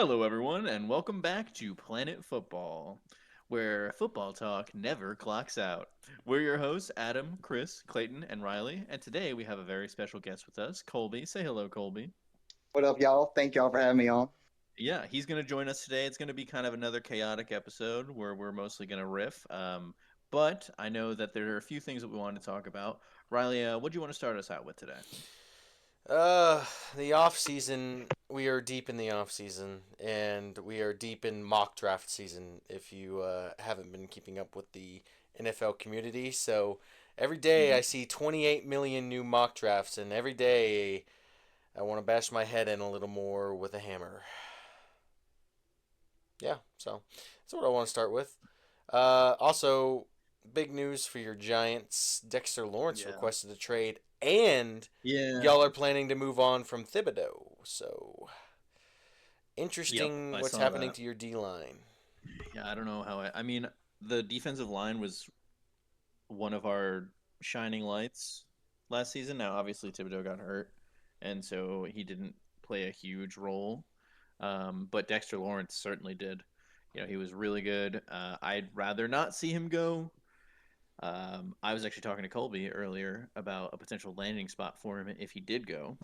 Hello, everyone, and welcome back to Planet Football, where football talk never clocks out. We're your hosts, Adam, Chris, Clayton, and Riley, and today we have a very special guest with us, Colby. Say hello, Colby. What up, y'all? Thank y'all for having me on. Yeah, he's going to join us today. It's going to be kind of another chaotic episode where we're mostly going to riff. But I know that there are a few things that we want to talk about. Riley, what do you want to start us out with today? Uh, the off season. We are deep in the off season, and we are deep in mock draft season. If you haven't been keeping up with the NFL community, so every day I see 28 million new mock drafts, and every day I want to bash my head in a little more with a hammer. Yeah, so that's what I want to start with. Also, big news for your Giants. Dexter Lawrence Yeah. requested a trade, and Yeah. y'all are planning to move on from Thibodeau. So interesting I what's saw happening that. to your D line. Yeah, I don't know how I mean, the defensive line was one of our shining lights last season. Now, obviously, Thibodeau got hurt, and so he didn't play a huge role. But Dexter Lawrence certainly did. He was really good. I'd rather not see him go. I was actually talking to Colby earlier about a potential landing spot for him if he did go.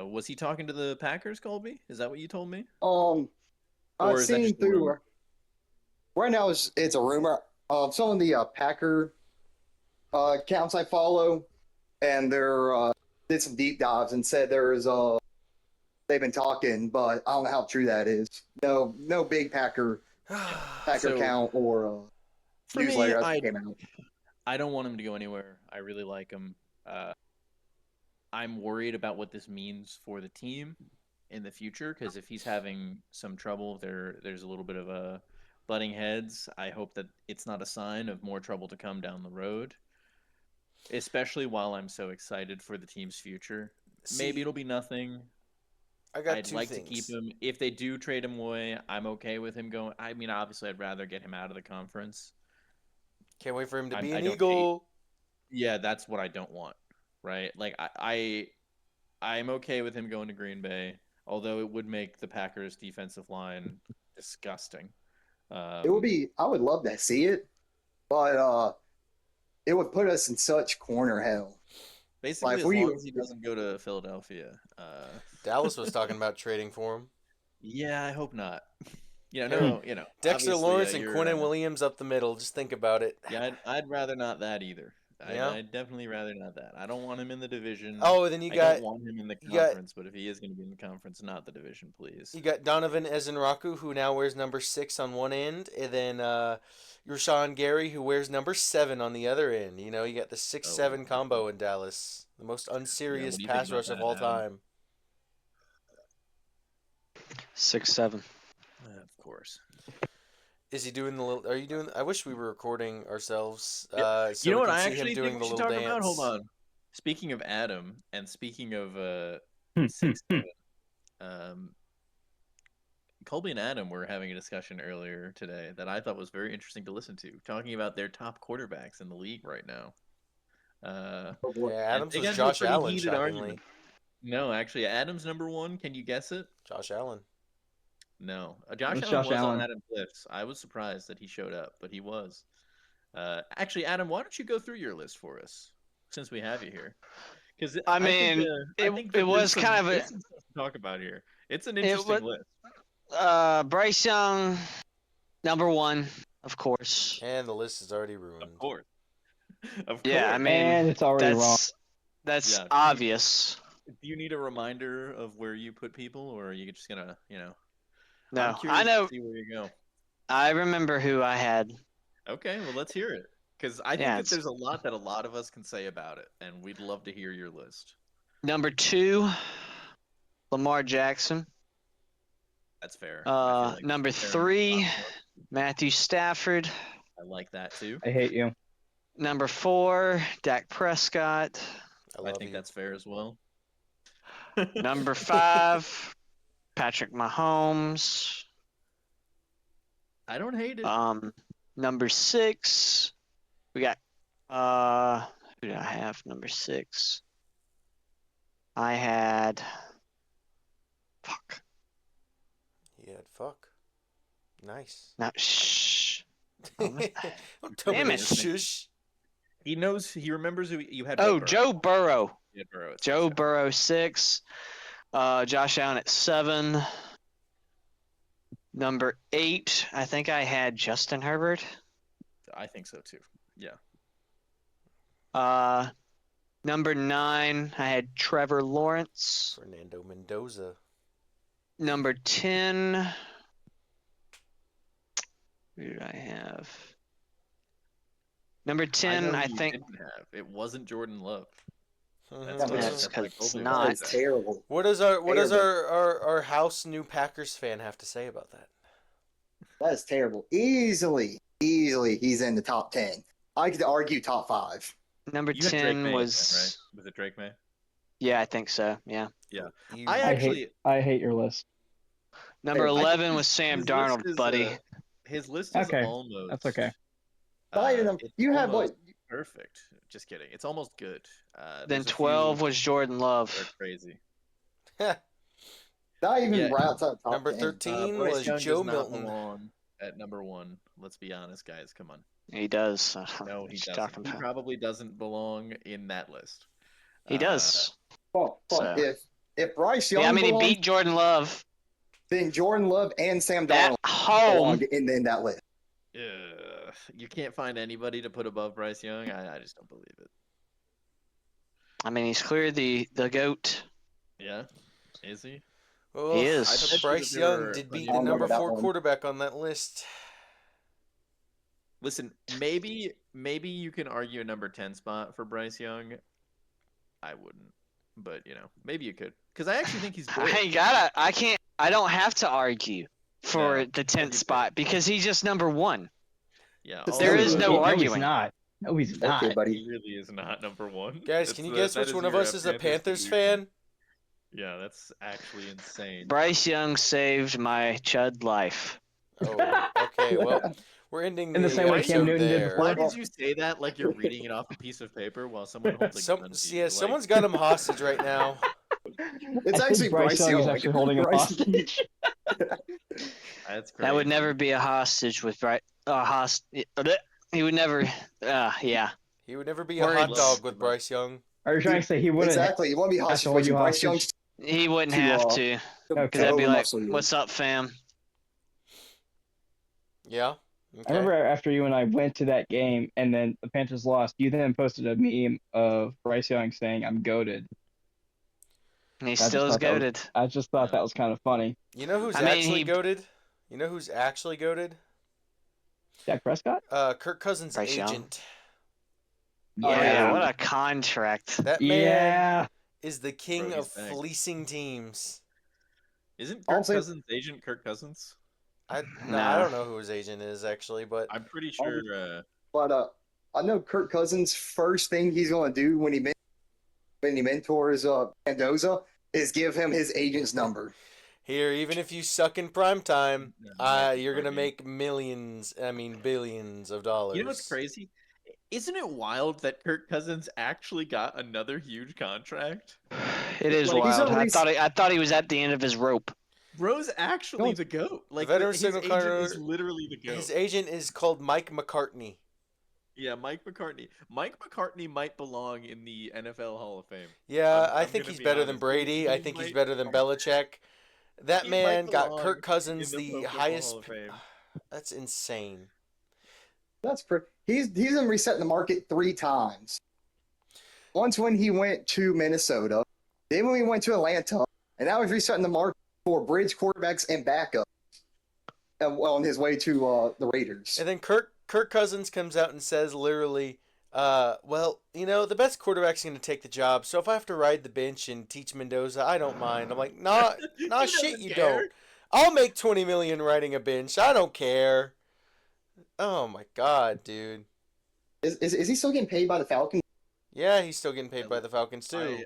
Was he talking to the Packers, Colby? Is that what you told me? Um, I've Or is that seen just a rumor? through right now. It's a rumor. Some of the Packer accounts I follow, and they're did some deep dives and said there's they've been talking, but I don't know how true that is. No big Yeah. Packer So count or for me, newsletter as it I came out. I don't want him to go anywhere. I really like him. Uh, I'm worried about what this means for the team in the future because if he's having some trouble, there's a little bit of a butting heads. I hope that it's not a sign of more trouble to come down the road, especially while I'm so excited for the team's future. Maybe See, it'll be nothing. I got I'd two like to keep things. him. If they do trade him away, I'm okay with him going. I mean, obviously, I'd rather get him out of the conference. Can't wait for him to be I an don't hate. Eagle. Yeah, that's what I don't want, right? Like I'm okay with him going to Green Bay, although it would make the Packers defensive line disgusting. It would Um, be. I would love to see it, but it would put us in such corner hell. Like Basically, if as we long as he doesn't go to Philadelphia. Dallas was talking about trading for him. Yeah, I hope not. Him, Dexter Obviously, Lawrence and you're. Quinnen Williams up the middle. Just think about it. Yeah, I'd rather not that either. Yeah. I'd definitely rather not that. I don't want him in the division. Oh, then I don't want him in the you got conference, but if he is going to be in the conference, not the division, please. You got Donovan Ezenraku, who now wears number 6 on one end, and then Rashawn Gary, who wears number 7 on the other end. You got the six Oh, seven combo in Dallas, the most yeah. unserious What do you think pass about rush of that, all Adam? time. 6'7". Of course. Is he doing the little? Are you doing? I wish we were recording ourselves, Yeah. You so know we what can I see him actually think doing we the should little talk about? Hold dance. on. Speaking of Adam and speaking of 6'7", um, Colby and Adam were having a discussion earlier today that I thought was very interesting to listen to, talking about their top quarterbacks in the league right now. oh boy. Yeah, And Adams they was got into a Josh pretty Allen, heated argument. shockingly. No, actually, Adam's number one. Can you guess it? Josh Allen. No. It Josh was Allen Josh was on Allen. Adam's list. I was surprised that he showed up, but he was. Actually, Adam, why don't you go through your list for us since we have you here? Because I I think mean, I it think it that was kind of there's some stuff to talk about here. It's an it interesting was list. Bryce Young, number one, of course. And the list is already Of ruined. course, of Yeah, I course. mean And it's already wrong. that's Yeah. obvious. Do you need a reminder of where you put people, or are you just gonna, I'm No, I curious to know. see where you go. I remember who I had. Okay, well, let's hear it. Because I think Yeah, that it's there's a lot that a lot of us can say about it, and we'd love to hear your list. number 2, Lamar Jackson. That's fair. I feel like Number fair enough. 3, Matthew Stafford. I like that too. I hate you. Number 4, Dak Prescott. I I love think you. that's fair as well. Number 5, Patrick Mahomes. I don't hate it. Number 6, we got who did I have? Number 6. I had Yeah, said. Fuck. Nice. Now, shh. Don't tell me Damn to it. shush. He knows. He remembers who you had. Oh, what, Burrow? Joe Burrow. You had Burrow at Joe 6. Burrow 6. Josh Allen at 7. Number 8, I think I had Justin Herbert. I think so too. Yeah. Number 9, I had Trevor Lawrence. Fernando Mendoza. Number 10, who did I have? Number 10, know I who you think. didn't have. It wasn't Jordan Love. Mhm. why- That's why 'cause it's Colby not. was That's there. terrible. What does our Terrible. our house new Packers fan have to say about that? That is terrible. Easily, he's in the top 10. I could argue top 5. Number You had Drake 10 May, was. then, right? Was it Drake May? Yeah, I think so. Yeah. Yeah. You, I actually. I hate your list. Number I think 11 was Sam his Darnold, list is, buddy. His list is Okay, almost. that's okay. Not even It's you have almost what? perfect. Just kidding. It's almost good. Then There's a 12 few was Jordan that are Love. crazy. Not even Yeah. right outside the top Number 10. 13 Bryce was Young Joe does not Milton. belong at number 1. Let's be honest, guys. Come on. He does. No, he What you doesn't. talking He about? probably doesn't belong in that list. He does. Well, So- if Bryce Young Yeah, I mean, he belongs, beat Jordan Love then Jordan Love and Sam at Darnold home. belong in that list. You can't find anybody to put above Bryce Young. I just don't believe it. I mean, he's clearly the GOAT. Yeah, is he? Well, He is. I bet bet you Bryce that there Young were did plenty beat of the I don't know number about that 4 one. quarterback on that list. Listen, maybe you can argue a number 10 spot for Bryce Young. I wouldn't, but maybe you could, because I actually think he's good. I don't have to argue for No, the 10th you spot because he's just number 1. Yeah, It's There number is one. no No, he's arguing. not. No, he's not. Okay, buddy. He really is not number 1. Guys, can you guess which one of us is a Panthers fan? Yeah, that's actually insane. Bryce Young saved my chud life. Oh, okay. Well, we're ending In the same way episode Cam Newton did there. before. Why did you say that like you're reading it off a piece of paper while someone holds a gun to you? Like, Someone's got him hostage right now. It's I actually think Bryce Young is Young. actually holding him Bryce- hostage. that's crazy. That would never be a hostage with Bryce. He would never. Yeah. He would never be a Words. hot dog with Bryce Young. Are you trying to say he wouldn't? Exactly. You want to be have to hostage hold with you Bryce Young? hostage? He wouldn't To, have uh, to. Okay. Because I'd be like, muscle you. "What's up, fam?" Yeah. I Okay. remember after you and I went to that game and then the Panthers lost, you then posted a meme of Bryce Young saying, "I'm goated." And he just still is thought that was- goaded. I just thought that was kind of funny. You know who's I mean, actually he- goaded? You know who's actually goaded? Dak Prescott? Kirk Cousins' Bryce Young. agent. Oh yeah, Yeah. what a contract. That man Yeah. is the king Bro, of he's back. fleecing teams. Isn't I'll Kirk say- Cousins' agent Kirk Cousins? I Nah. don't know who his agent is actually, but I'm pretty sure. But I know Kirk Cousins' first thing he's going to do when he mentors Mendoza is give him his agent's number. here, even if you suck in prime time, Yeah, you're gonna funny. make millions. I mean, billions of dollars. You know what's crazy? Isn't it wild that Kirk Cousins actually got another huge contract? It is Like, he's wild. always- I thought he was at the end of his rope. Bro's actually Don't- the goat. Like veteran his signal agent card- is literally the goat. His agent is called Mike McCartney. Yeah, Mike McCartney. Mike McCartney might belong in the NFL Hall of Fame. Yeah, I'm I think gonna he's be better than honest. Brady. He I think he's might- better than Belichick. That He man might got belong Kirk Cousins in the the Pro Football highest. Hall of Fame. That's insane. That's pretty. He's been resetting the market 3 times. Once when he went to Minnesota, then when he went to Atlanta, and now he's resetting the market for bridge quarterbacks and backups. On his way to the Raiders. And then Kirk Cousins comes out and says literally, well, the best quarterback's going to take the job. So if I have to ride the bench and teach Mendoza, I don't mind. I'm like, nah, He shit, doesn't you care. don't. I'll make $20 million riding a bench. I don't care. Oh my god, dude. Is he still getting paid by the Falcons? Yeah, he's still getting paid by the Falcons too.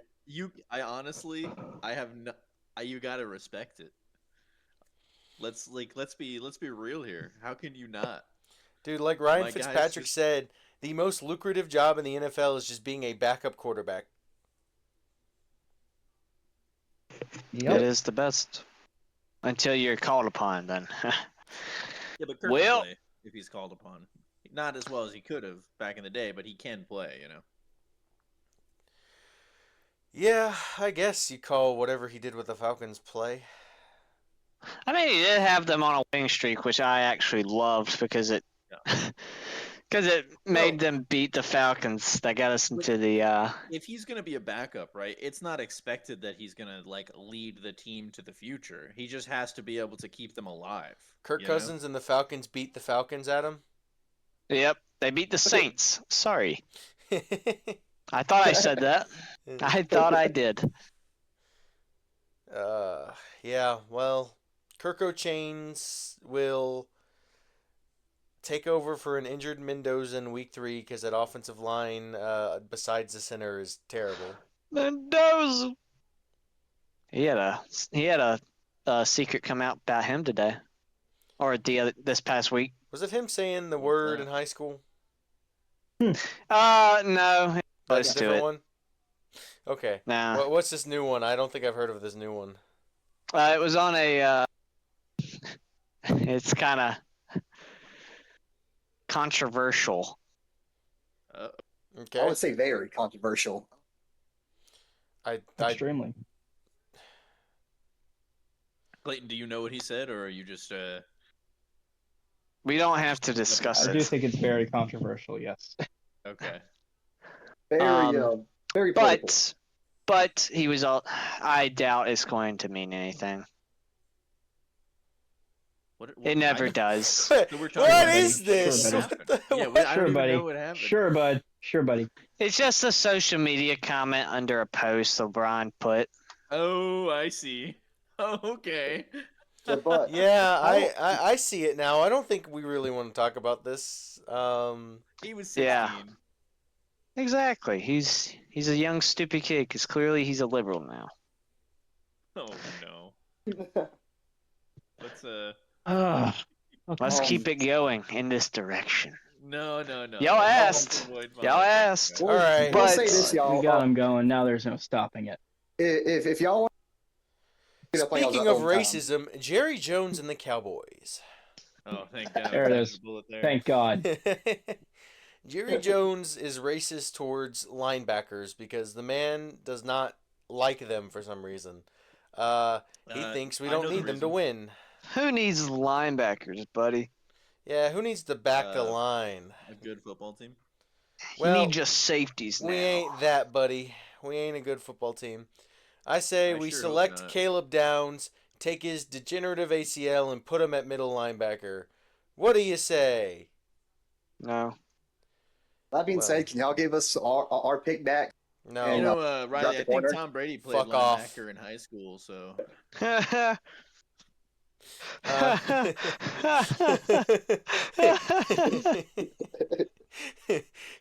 I honestly, I have no. You gotta respect it. Let's be real here. How can you not? Dude, like Ryan My guy's Fitzpatrick just- said, the most lucrative job in the NFL is just being a backup quarterback. It is the best. until you're called upon. Then, Yeah, but Kirk can well, play if he's called upon. Not as well as he could have back in the day, but he can play. Yeah, I guess you call whatever he did with the Falcons play. I mean, he did have them on a winning streak, which I actually loved because it Yeah. because it made them beat the Falcons. That got us into the. If he's going to be a backup, right, it's not expected that he's going to like lead the team to the future. He just has to be able to keep them alive. Kirk Cousins and the Falcons beat the Falcons, Adam. Yep, they beat the Saints. Sorry, I thought I said that. I thought I did. Yeah, well, Kirko Chains will take over for an injured Mendoza in week 3 because that offensive line, besides the center, is terrible. Mendoza. He had a secret come out about him today, or this past week. Was it him saying the word in high school? No, That's close a to different it. one? Okay. Nah. What's this new one? I don't think I've heard of this new one. It was on a. It's kind of controversial. Okay. I would say very controversial. I Extremely. Clayton, do you know what he said, or are you just? We don't have to discuss I do it. think it's very controversial. Yes. Okay. Very political. But he was all. I doubt it's going to mean anything. What It never does. So we're talking what about is this? Sure, What the- Yeah, what? I Sure, don't even buddy. know what happened. Sure, bud. Sure, buddy. It's just a social media comment under a post LeBron put. Oh, I see. Oh, okay. Yeah, but Yeah, I see it now. I don't think we really want to talk about this. He was 16. Yeah. Exactly. He's a young stupid kid because clearly he's a liberal now. Oh no. Let's keep it going in this direction. No. Y'all asked. Y'all asked. All right. We'll But- say this, y'all. We got him going. Now there's no stopping it. If y'all want. Speaking of racism, Jerry Jones and the Cowboys. Oh, thank God. There it is. Thank God. Jerry Jones is racist towards linebackers because the man does not like them for some reason. He thinks we I don't know the need them to reason. win. Who needs linebackers, buddy? Yeah, who needs to back the line? A good football team. You need just safeties now. We ain't that, buddy. We ain't a good football team. I say I we sure hope select not. Caleb Downs, take his degenerative ACL, and put him at middle linebacker. What do you say? No. That being Well. said, can y'all give us our pick back? No. And, Riley, I think corner? Tom Brady played Fuck off. linebacker in high school, so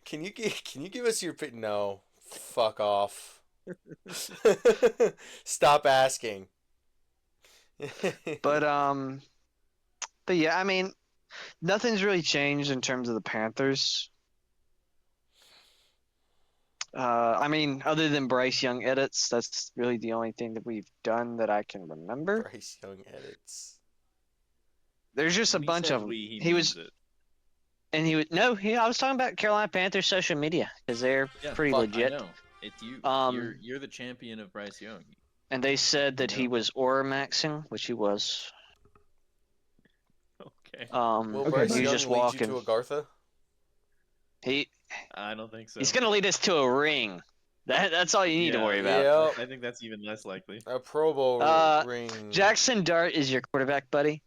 Can you give us your pick? No. Fuck off. Stop asking. But yeah, I mean, nothing's really changed in terms of the Panthers. I mean, other than Bryce Young edits, that's really the only thing that we've done that I can remember. Bryce Young edits. There's just a when he bunch says of them. we, He was, means it. and he was no. I was talking about Carolina Panthers social media because they're Yeah, pretty fuck, legit. I know. It's you. Um, You're the champion of Bryce Young. And they said that he No. was Oramaxing, which he was. Okay. Will Okay, Bryce buddy. he was Young just lead walking. you to Agartha? I don't think so. He's gonna lead us to a ring. That's all you need to worry about. Yeah. I think that's even less likely. A Pro Bowl ring. Jackson Dart is your quarterback, buddy.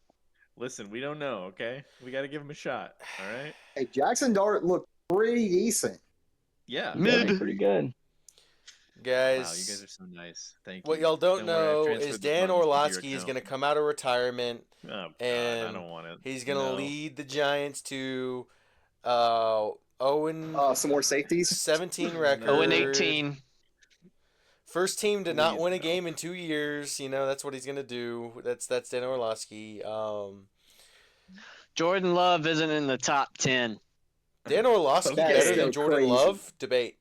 Listen, we don't know, okay? We got to give him a shot, all right? Hey, Jackson Dart looked pretty decent. Yeah. Mid. Pretty good. Guys, Wow, you guys are so nice. Thank you. what y'all don't worry, I've know transferred is the Dan funds into your Orlovsky is account. going to come out of retirement. Oh, God, I and don't want it. He's going to No. lead the Giants to 0 Some more safeties. 17 record. 0-18. First team to not Please, win a no. game in 2 years. You know, that's what he's going to do. That's Dan Orlovsky. Jordan Love isn't in the top 10. Dan Orlovsky Okay. better than So Jordan crazy. Love? Debate.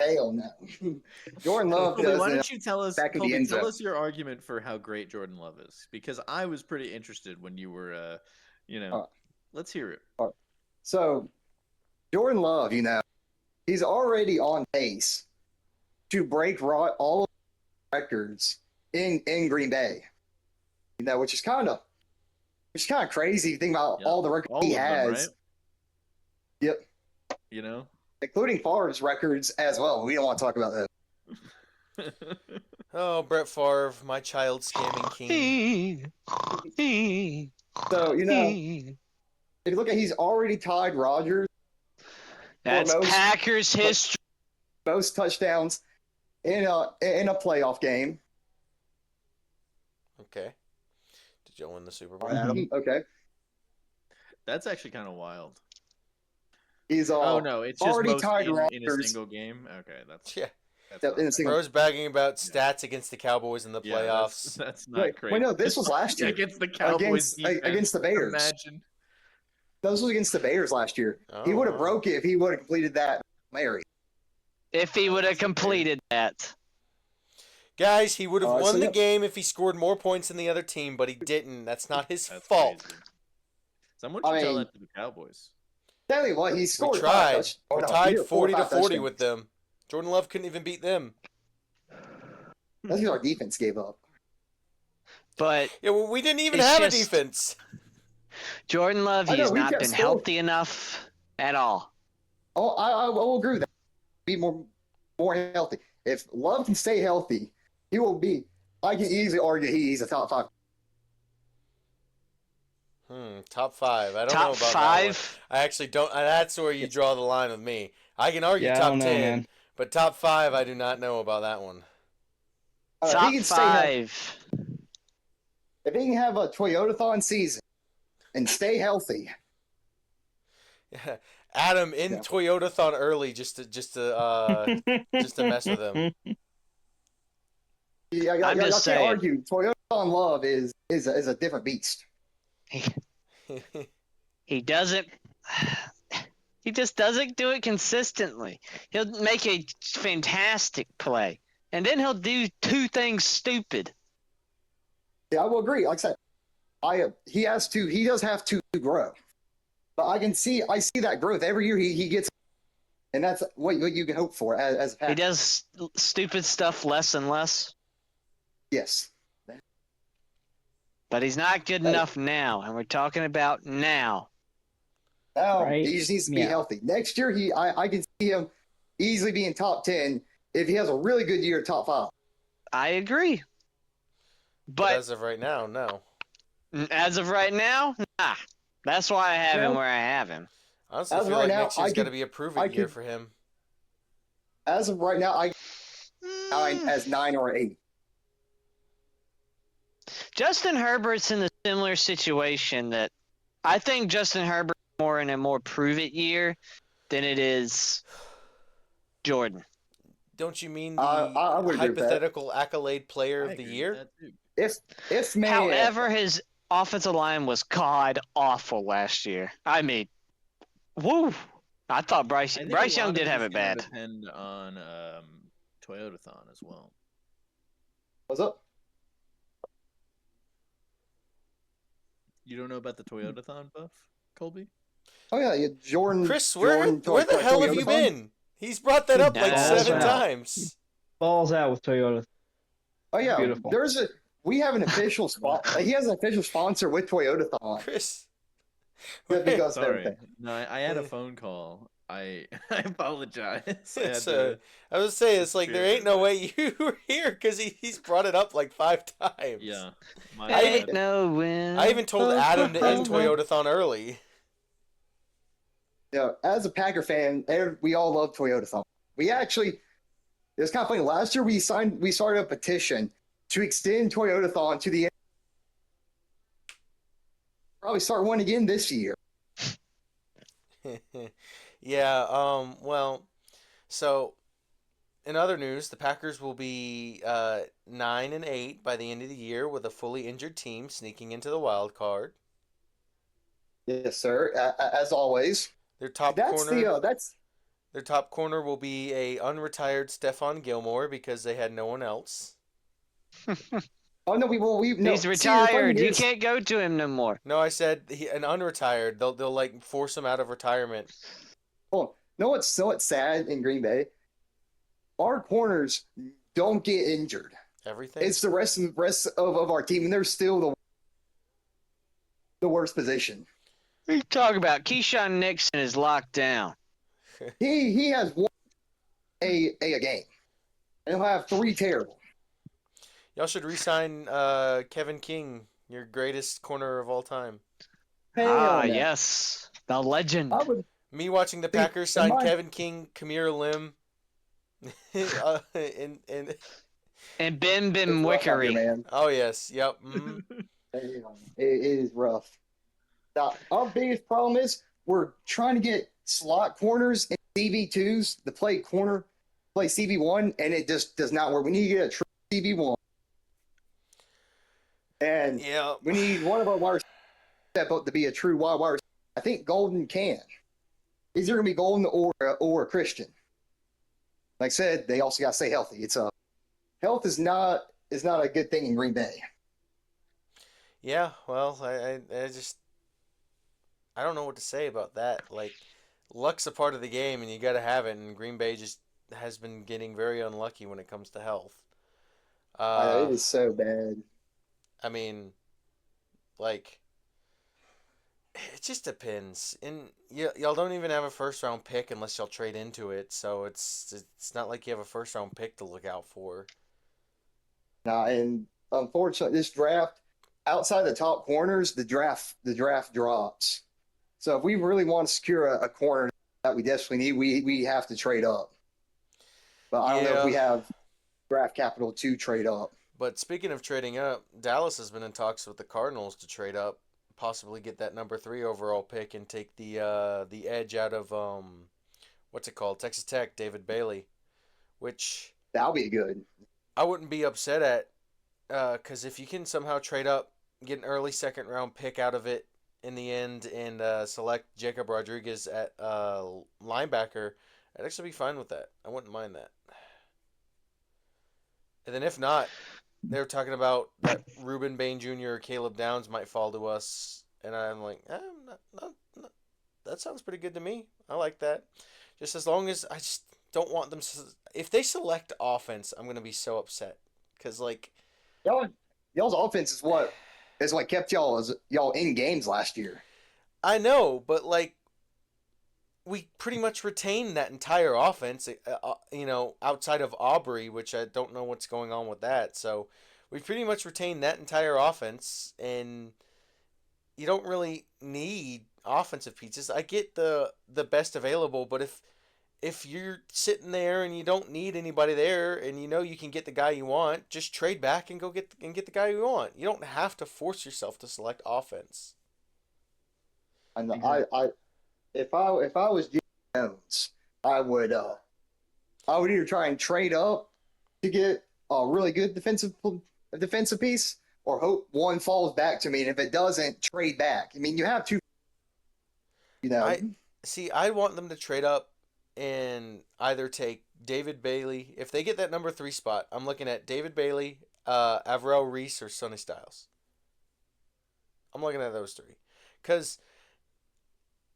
Hell no. Jordan Love Colby, why doesn't don't you tell us, back of the Colby, end tell zone. us your argument for how great Jordan Love is, because I was pretty interested when you were, Uh, let's hear it. So Jordan Love, he's already on pace to break all of the records in Green Bay. Which is kind of crazy. If you think about Yep. all the records he All of them, right? has. Yep. Including Favre's records as well. We don't want to talk about that. Oh, Brett Favre, my child scamming king. So, if you look at, he's already tied Rodgers That's for Packers history. most touchdowns in a playoff game. Okay. Did you win the Super Bowl? Adam, okay. That's actually kind of wild. He's Oh no, it's just already most tied in a Rodgers. single game. Okay, that's Yeah. not In a bad. single. Bro's bragging about stats against the Cowboys in the Yeah, playoffs. that's not Wait, crazy. no, this was last year against the Cowboys against the Bears. Imagine. This was against the Bears last year. He would have broke it if he would have completed that Mary. If he would have completed that. Guys, he would have won so the yeah. game if he scored more points than the other team, but he didn't. That's not his fault. Crazy. Someone should tell that to the Cowboys. Tell you what, he scored. We tried. We tied 40-40 touchdowns. with them. Jordan Love couldn't even beat them. That's because our defense gave up. But Yeah, well, we didn't even it's have a just- defense. Jordan Love, I know, he's we not kept been scoring. healthy enough at all. Oh, I will agree with that. Be more healthy. If Love can stay healthy, he will be. I can easily argue he's a top 5. Top 5. I don't Top know about 5? that one. I actually don't. That's where you draw the line with me. I can argue Yeah, I top don't know, 10, man. but top 5, I do not know about that one. Top he can stay healthy. 5. If he can have a Toyotathon season and stay healthy, Adam in Yeah. Toyotathon early just to mess with him. I I'm just can't saying. argue. Toyotathon Love is a different beast. He doesn't. He just doesn't do it consistently. He'll make a fantastic play, and then he'll do 2 things stupid. Yeah, I will agree. Like I said, he does have to grow, but I see that growth every year. He gets, and that's what you can hope for as a He Packer. does stupid stuff less and less, Yes. but he's not good enough now, and we're talking about now. Now Right. he just needs to be Yeah. healthy. Next year, I can see him easily being top 10 if he has a really good year, top 5. I agree. But But as of right now, no. as of right now, nah. That's why I have him Well, where I have him. Honestly, I As of feel right like now, next year's I got to could- be a prove I it year could- for him. As of right now, I as 9 or 8. Justin Herbert's in a similar situation that I think Justin Herbert more in a more prove it year than it is Jordan. Don't you mean the I would agree with that. hypothetical accolade player I of the agree with year? that, too. If man, However, his offensive line was god awful last year. I mean, woo! I thought Bryce I think Bryce a lot Young of did have it's it gonna bad. Depend on Toyotathon as well. what's up? You don't know about the Toyotathon, Buff, Colby? Oh yeah, Jordan. Chris, where Jordan the hell have you Toyotathon? been? He's brought that up like Yeah, 7 that's right. times. Balls out with Toyota. Oh yeah, Beautiful. we have an official spot. He has an official sponsor with Toyotathon. Chris. Yeah, because of Sorry, everything. no, I had a phone call. I apologize. It's I was saying it's like there ain't no way you were here because he's brought it up like 5 times. Yeah, my I Ain't no win. I even told Adam to end Toyotathon early. Yeah, as a Packer fan, we all love Toyotathon. We actually, it was kind of funny. Last year we started a petition to extend Toyotathon to the end. Probably start one again this year. Yeah, well, so in other news, the Packers will be 9-8 by the end of the year with a fully injured team sneaking into the wild card. Yes, sir. As always. Their top That's corner. Their top corner will be a unretired Stephon Gilmore because they had no one else. Oh no, we no. He's See, the funny retired. You is, can't go to him no more. No, I said an unretired. They'll like force him out of retirement. oh, what's sad in Green Bay? Our corners don't get injured. Everything. It's the rest of our team, and they're still the worst position. What are you talking about? Keyshawn Nixon is locked down. He has one a game, and he'll have three terrible. Y'all should re-sign Kevin King, your greatest corner of all time. Hell no. Yes, the legend. I would Me watching the See, Packers in sign my- Kevin King, Kamir Lim, and And Ben it's rough out here, Wickery. man. oh yes, yep. Mm. It is rough. Now, our biggest problem is we're trying to get slot corners and CB2s to play corner, play CB1, and it just does not work. We need to get a true CB1. And Yeah. we need one of our wires step up to be a true wire. I think Golden can. Is there going to be Golden or Christian? Like I said, they also got to stay healthy. Health is not a good thing in Green Bay. Yeah, well, I don't know what to say about that. Like, luck's a part of the game, and you got to have it. And Green Bay just has been getting very unlucky when it comes to health. It is so bad. I mean, like, it just depends. And y'all don't even have a first round pick unless y'all trade into it. So it's not like you have a first round pick to look out for. And unfortunately, this draft, outside the top corners, the draft drops. So if we really want to secure a corner that we desperately need, we have to trade up. But I don't know if we Yeah. have draft capital to trade up. But speaking of trading up, Dallas has been in talks with the Cardinals to trade up, possibly get that number 3 overall pick and take the edge out of what's it called, Texas Tech, David Bailey, which That'll be good. I wouldn't be upset at, because if you can somehow trade up, get an early second round pick out of it in the end, and select Jacob Rodriguez at linebacker, I'd actually be fine with that. I wouldn't mind that. And then if not, they were talking about that Reuben Bain Jr. or Caleb Downs might fall to us, and I'm like, that sounds pretty good to me. I like that. Just as long as I just don't want them. If they select offense, I'm gonna be so upset because like Y'all's offense is what kept y'all in games last year. I know, but like we pretty much retained that entire offense, outside of Aubrey, which I don't know what's going on with that. So we pretty much retained that entire offense, and you don't really need offensive pieces. I get the best available, but if you're sitting there and you don't need anybody there, and you know you can get the guy you want, just trade back and go get the guy you want. You don't have to force yourself to select offense. And if I was Jim Jones, I would either try and trade up to get a really good defensive piece, or hope one falls back to me, and if it doesn't, trade back. I mean, you have two. I want them to trade up and either take David Bailey. If they get that number 3 spot, I'm looking at David Bailey, Avril Reese, or Sonny Styles. I'm looking at those 3. Because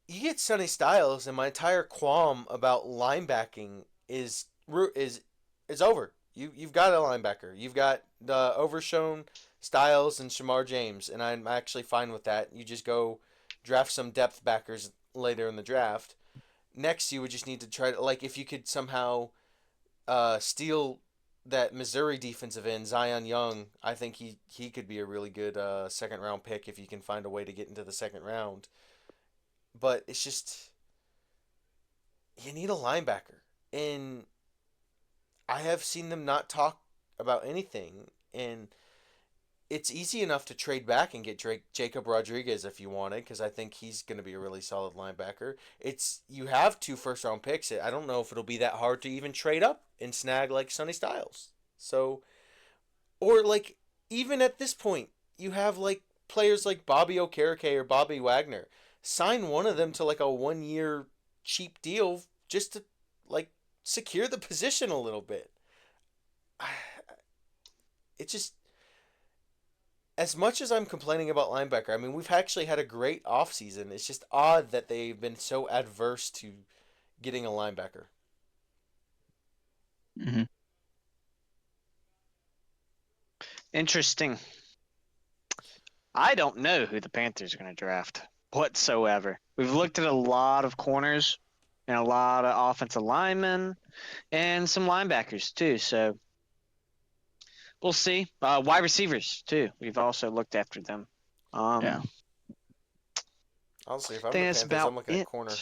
you get Sonny Styles, and my entire qualm about linebacking is over. You've got a linebacker. You've got the Overshown, Styles, and Shamar James, and I'm actually fine with that. You just go draft some depth backers later in the draft. Next, you would just need to try to, like, if you could somehow steal that Missouri defensive end, Zion Young. I think he could be a really good second round pick if you can find a way to get into the second round. But it's just, you need a linebacker, and I have seen them not talk about anything, and it's easy enough to trade back and get Jacob Rodriguez if you wanted, because I think he's going to be a really solid linebacker. You have 2 first round picks. I don't know if it'll be that hard to even trade up and snag like Sonny Styles. So, or like even at this point, you have like players like Bobby Okereke or Bobby Wagner. Sign one of them to like a 1-year cheap deal just to secure the position a little bit. It just, as much as I'm complaining about linebacker, I mean, we've actually had a great offseason. It's just odd that they've been so adverse to getting a linebacker. Hmm. Interesting. I don't know who the Panthers are going to draft whatsoever. We've looked at a lot of corners and a lot of offensive linemen and some linebackers too. So we'll see. Wide receivers too. We've also looked after them. Yeah. Honestly, if I I'm the think that's Panthers, I'm about looking at it. corner.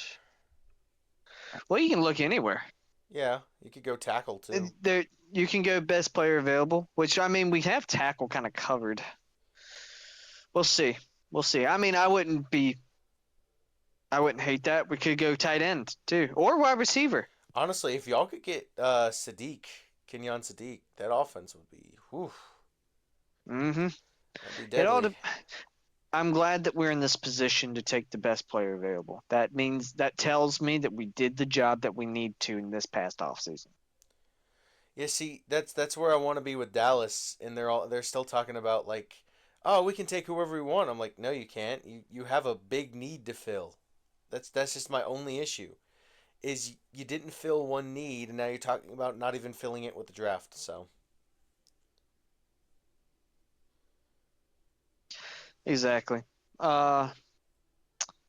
Well, you can look anywhere. Yeah, you could go tackle too. There, you can go best player available, which I mean we have tackle kind of covered. We'll see. We'll see. I mean, I wouldn't hate that. We could go tight end too, or wide receiver. Honestly, if y'all could get Kenyon Sadiq, that offense would be, whew, Mm-hmm. that'd be It ought deadly. to. I'm glad that we're in this position to take the best player available. That tells me that we did the job that we need to in this past offseason. Yeah, see, that's where I want to be with Dallas, and they're still talking about like, oh, we can take whoever we want. I'm like, no, you can't. You have a big need to fill. That's just my only issue. Is you didn't fill one need, and now you're talking about not even filling it with the draft. So Exactly.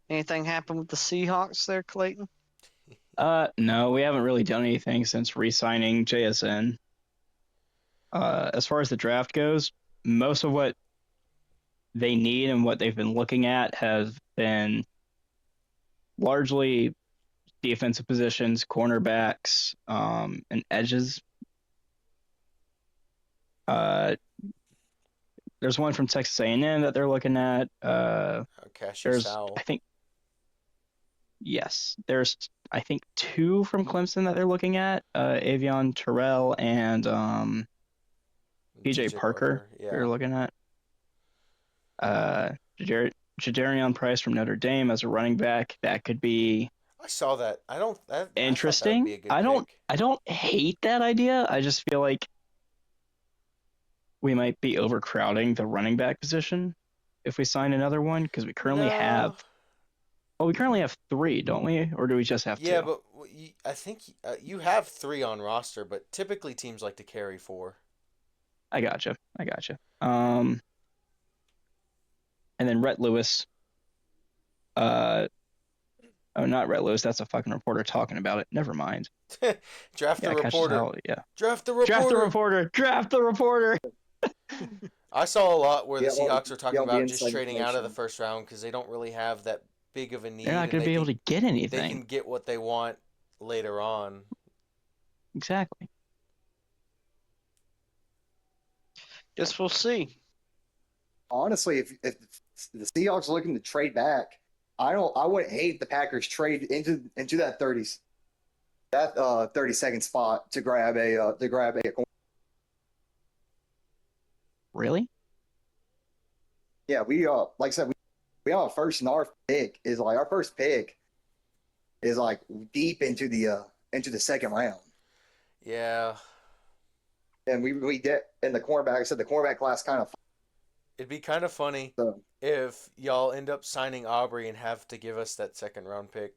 Anything happen with the Seahawks there, Clayton? No, we haven't really done anything since re-signing JSN. As far as the draft goes, most of what they need and what they've been looking at have been largely defensive positions, cornerbacks, and edges. Uh, there's one from Texas A&M that they're looking at. Cassius There's, I Howell, think, yes, there's, I think, two from Clemson that they're looking at. Avion Terrell and PJ TJ Parker. Parker, They're yeah. looking at. Uh, Jadarian Price from Notre Dame as a running back. That could be I saw that. I thought that would interesting. be a good pick. I don't hate that idea. I just feel like we might be overcrowding the running back position if we sign another one because No. we currently have three, don't we? Or do we just have Yeah, two? but I think you have three on roster, but typically teams like to carry four. I gotcha. I gotcha. And then Rhett Lewis. Uh, oh, not Rhett Lewis. That's a fucking reporter talking about it. Never mind. Draft the Yeah, Cassius reporter. Howell. Yeah. Draft the Draft the reporter. reporter. Draft the reporter. I saw a lot where the Yeah, well, Seahawks were talking yeah, the about just inside trading out of the information. first round because they don't really have that big of a They're need, not and going to be able to get they anything. can get what they want later on. Exactly. Guess we'll see. Honestly, if the Seahawks are looking to trade back, I wouldn't hate the Packers trade into that 30-second spot to grab a corner. Really? Yeah, we like I said, we have a first, and our pick is like our first pick is like deep into the second round. Yeah, And we did in the cornerback. I said the cornerback class kind of it'd be kind of funny so if y'all end up signing Aubrey and have to give us that second round pick.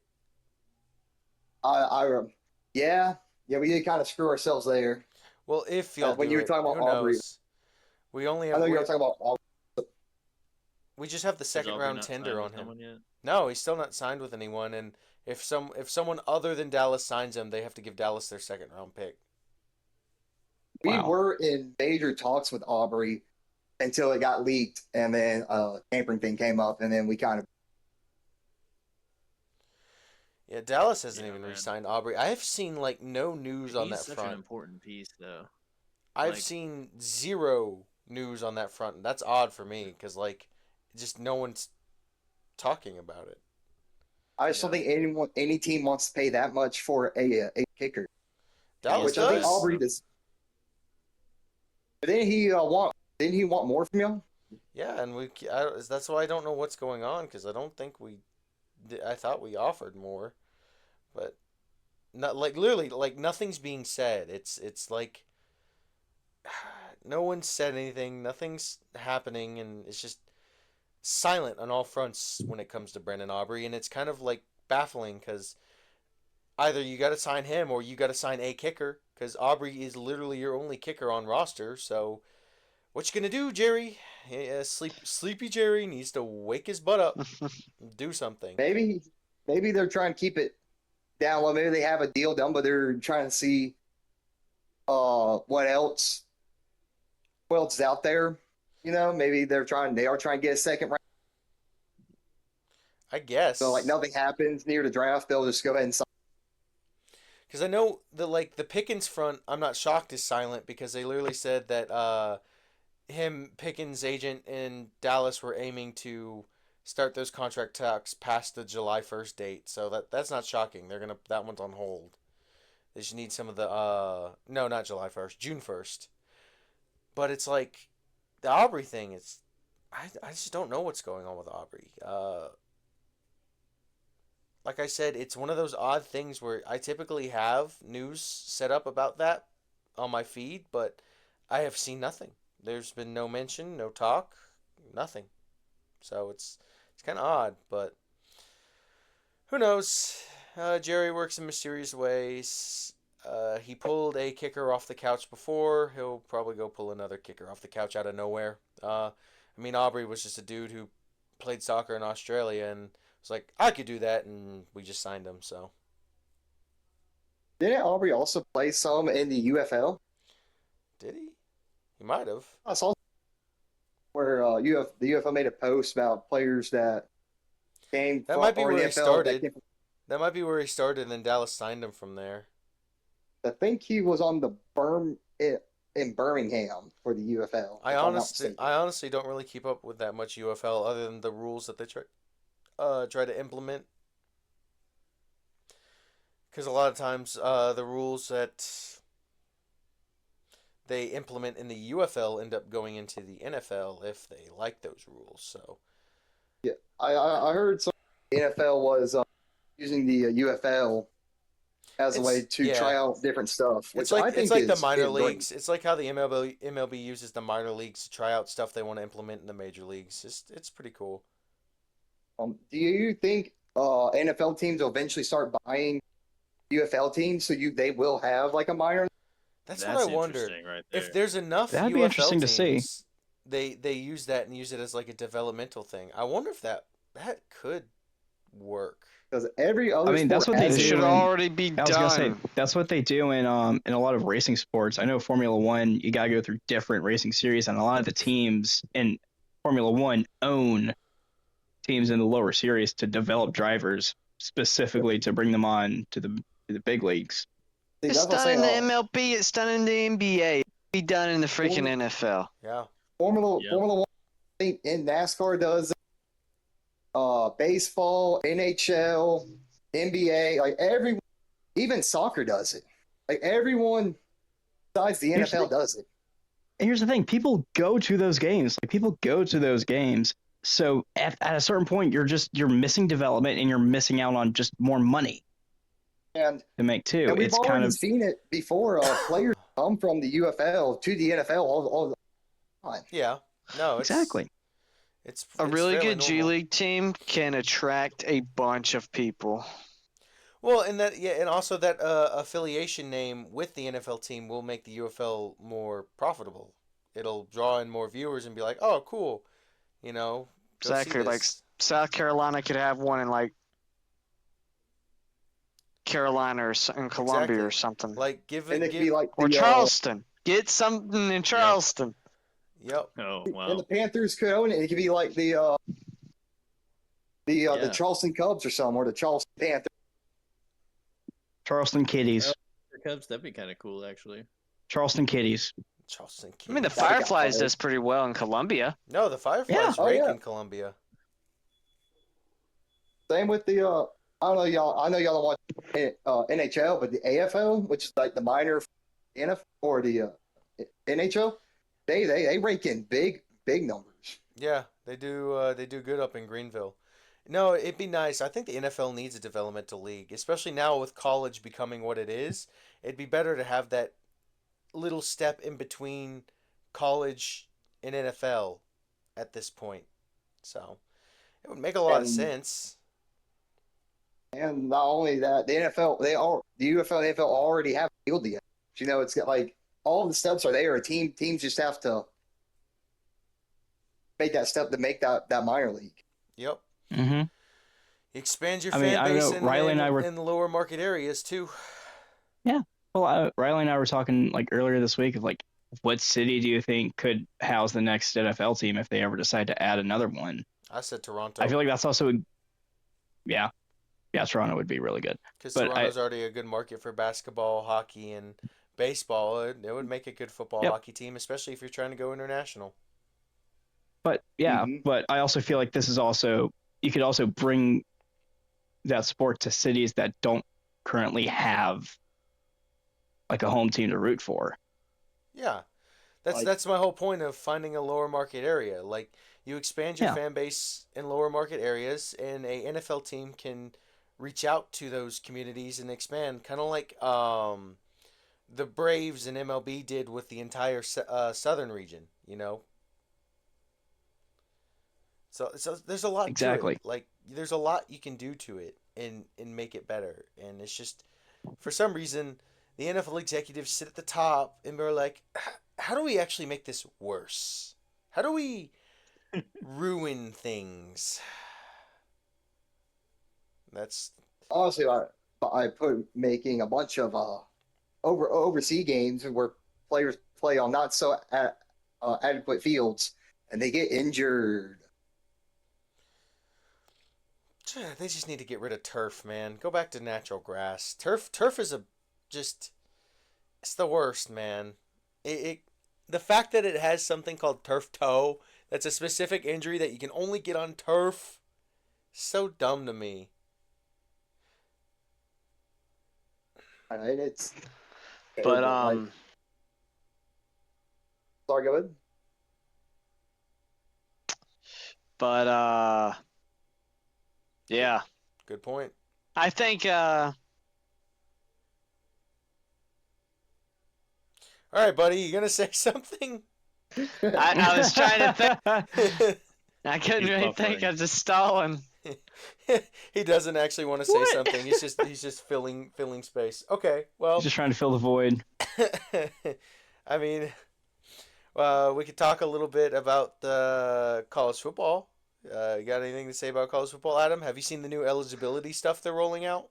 I yeah, we did kind of screw ourselves there. Well, if y'all When do you were it, talking about who Aubrey, knows? We only I have know you were talking about Aubrey. we just have the Has second Aubrey round not tender signed on with him. someone yet? No, he's still not signed with anyone, and if someone other than Dallas signs him, they have to give Dallas their second round pick. We Wow. were in major talks with Aubrey until it got leaked, and then tampering thing came up, and then we kind of Yeah, Dallas hasn't Yeah, even man. re-signed Aubrey. I have seen like no news on He's that such an front. important piece, though. I've Like, seen zero news on that front, and that's odd for me because like just no one's talking about it. I just don't yeah, think any team wants to pay that much for a kicker, Dallas he's which the I think best. does. Aubrey So. does. But didn't he want more from y'all? Yeah, and that's why I don't know what's going on because I don't think we. I thought we offered more, but not like literally like nothing's being said. It's like no one said anything, nothing's happening, and it's just silent on all fronts when it comes to Brendan Aubrey, and it's kind of like baffling because either you got to sign him or you got to sign a kicker because Aubrey is literally your only kicker on roster. So what you gonna do, Jerry? Yeah, sleepy Jerry needs to wake his butt up, and do something. Maybe they're trying to keep it down low. Maybe they have a deal done, but they're trying to see what else is out there. Maybe they are trying to get a second round. I guess. So like nothing happens near the draft, they'll just go ahead and sign. Because I know the Pickens front, I'm not shocked is silent because they literally said that Pickens' agent in Dallas were aiming to start those contract talks past the July 1st date. So that's not shocking. That one's on hold. They just need some of the no, not July 1st, June 1st. But it's like the Aubrey thing. I just don't know what's going on with Aubrey. Like I said, it's one of those odd things where I typically have news set up about that on my feed, but I have seen nothing. There's been no mention, no talk, nothing. So it's kind of odd, but who knows? Jerry works in mysterious ways. He pulled a kicker off the couch before. He'll probably go pull another kicker off the couch out of nowhere. Aubrey was just a dude who played soccer in Australia and was like, I could do that, and we just signed him. So Didn't Aubrey also play some in the UFL? did he? He might have. I saw where the UFL made a post about players that came That from might be or where he the NFL started. That might be where he started, and then Dallas signed him from there. I think he was on the in Birmingham for the UFL. I honestly don't really keep up with that much UFL other than the rules that they try to implement. Because a lot of times the rules that they implement in the UFL end up going into the NFL if they like those rules. So yeah, I heard some NFL was using the UFL as a way to try out different stuff. Which I think it's like the minor is leagues. great. It's like how the MLB uses the minor leagues to try out stuff they want to implement in the major leagues. It's pretty cool. Do you think NFL teams will eventually start buying UFL teams so they will have like a minor? That's what I wonder. Interesting right there. If there's enough That'd be UFL interesting to see. teams, they use that and use it as like a developmental thing. I wonder if that could work. Because every other that's sport what they has do. It should in- already be I was gonna say done. that's what they do in a lot of racing sports. I know Formula One, you gotta go through different racing series, and a lot of the teams in Formula One own teams in the lower series to develop drivers specifically to bring them on to the big leagues. See, It's that's what done I'm in the saying. MLB. It's done in the NBA. Be done in the freaking NFL. Yeah. Formula Yeah. Formula One, I think in NASCAR does baseball, NHL, NBA, like everyone, even soccer does it. Like everyone besides the Here's the NFL does it. And here's the thing: people go to those games. Like people go to those games. So at a certain point, you're missing development, and you're missing out on just more money And to make too. we've It's kind already of seen it before. Players come from the UFL to the NFL all the time. Yeah. No, exactly. It's A really fairly good G normal. League team can attract a bunch of people. Well, and also that affiliation name with the NFL team will make the UFL more profitable. It'll draw in more viewers and be like, oh, cool, go see Exactly. Like this. South Carolina could have one in like Carolina or in Columbia or Exactly. something. Like give And it, it could be like Or the Charleston. Get something in Charleston. Yep. Oh and wow. the Panthers could own it. It could be like the Charleston Cubs or something, or the Charleston Panthers. Charleston Kitties. For Cubs, that'd be kind of cool, actually. Charleston Kitties. Charleston I mean, the Kitties. That'd be Fireflies kinda does pretty well in Columbia. No, the Fireflies Oh, rank yeah. in Columbia. Same with the I don't know y'all. I know y'all don't watch NHL, but the AFL, which is like the minor NFL or the NHL, they rake in big numbers. Yeah, they do. They do good up in Greenville. No, it'd be nice. I think the NFL needs a developmental league, especially now with college becoming what it is. It'd be better to have that little step in between college and NFL at this point. So it would make a lot of And sense. not only that, the NFL, the UFL, and the NFL already have a field together. You know, it's got like all the steps are there. Teams just have to make that step to make that minor league. Yep. Mm-hmm. Expand your I mean, fan I don't base know. Riley and I were, in the lower market areas too. yeah. Well, Riley and I were talking like earlier this week of like, what city do you think could house the next NFL team if they ever decide to add another one? I said I Toronto feel like that's also, yeah, yeah, Toronto would be really good. because But Toronto's already a good market for basketball, hockey, and baseball. It would make a good football, yep. hockey team, especially if you're trying to go international. But yeah, Mm-hmm. but I also feel like this is also, you could also bring that sport to cities that don't currently have like a home team to root for. Yeah, that's Like, that's my whole point of finding a lower market area. Like you expand your Yeah, fan base in lower market areas, and a NFL team can reach out to those communities and expand, kind of like the Braves and MLB did with the entire southern region. You know, so there's a lot to it. exactly. Like there's a lot you can do to it and make it better. And it's just for some reason the NFL executives sit at the top and they're like, how do we actually make this worse? How do we ruin things? That's honestly, I put making a bunch of overseas games where players play on not so adequate fields and they get injured. they just need to get rid of turf, man. Go back to natural grass. Turf is a just it's the worst, man. It the fact that it has something called turf toe, that's a specific injury that you can only get on turf, so dumb to me. And it's But terrible. Like, sorry, go ahead. but yeah, Good point. I think All right, buddy, you gonna say something? I was trying to think. I couldn't He's really think. buffering. I was just stalling. He doesn't actually want to say What? something. He's just filling space. Okay, well, Just trying to fill the void. I mean, we could talk a little bit about the college football. You got anything to say about college football, Adam? Have you seen the new eligibility stuff they're rolling out?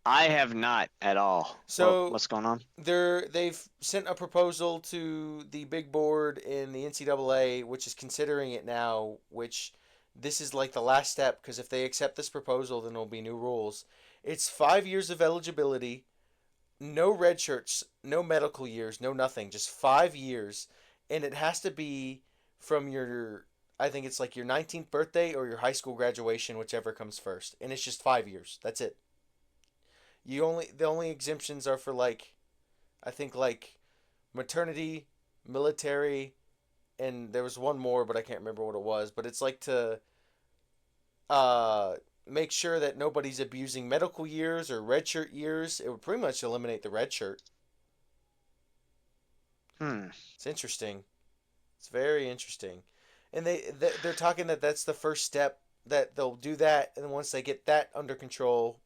I have not at all. So What's going on? they've sent a proposal to the big board in the NCAA, which is considering it now. Which this is like the last step because if they accept this proposal, then there'll be new rules. It's 5 years of eligibility, no red shirts, no medical years, no nothing, just 5 years, and it has to be from your, I think it's like your 19th birthday or your high school graduation, whichever comes first, and it's just 5 years. That's it. The only exemptions are for like, I think like maternity, military, and there was one more, but I can't remember what it was. But it's like to uh make sure that nobody's abusing medical years or red shirt years. It would pretty much eliminate the red shirt. Hmm. It's interesting. It's very interesting, and they're talking that that's the first step that they'll do that, and once they get that under control,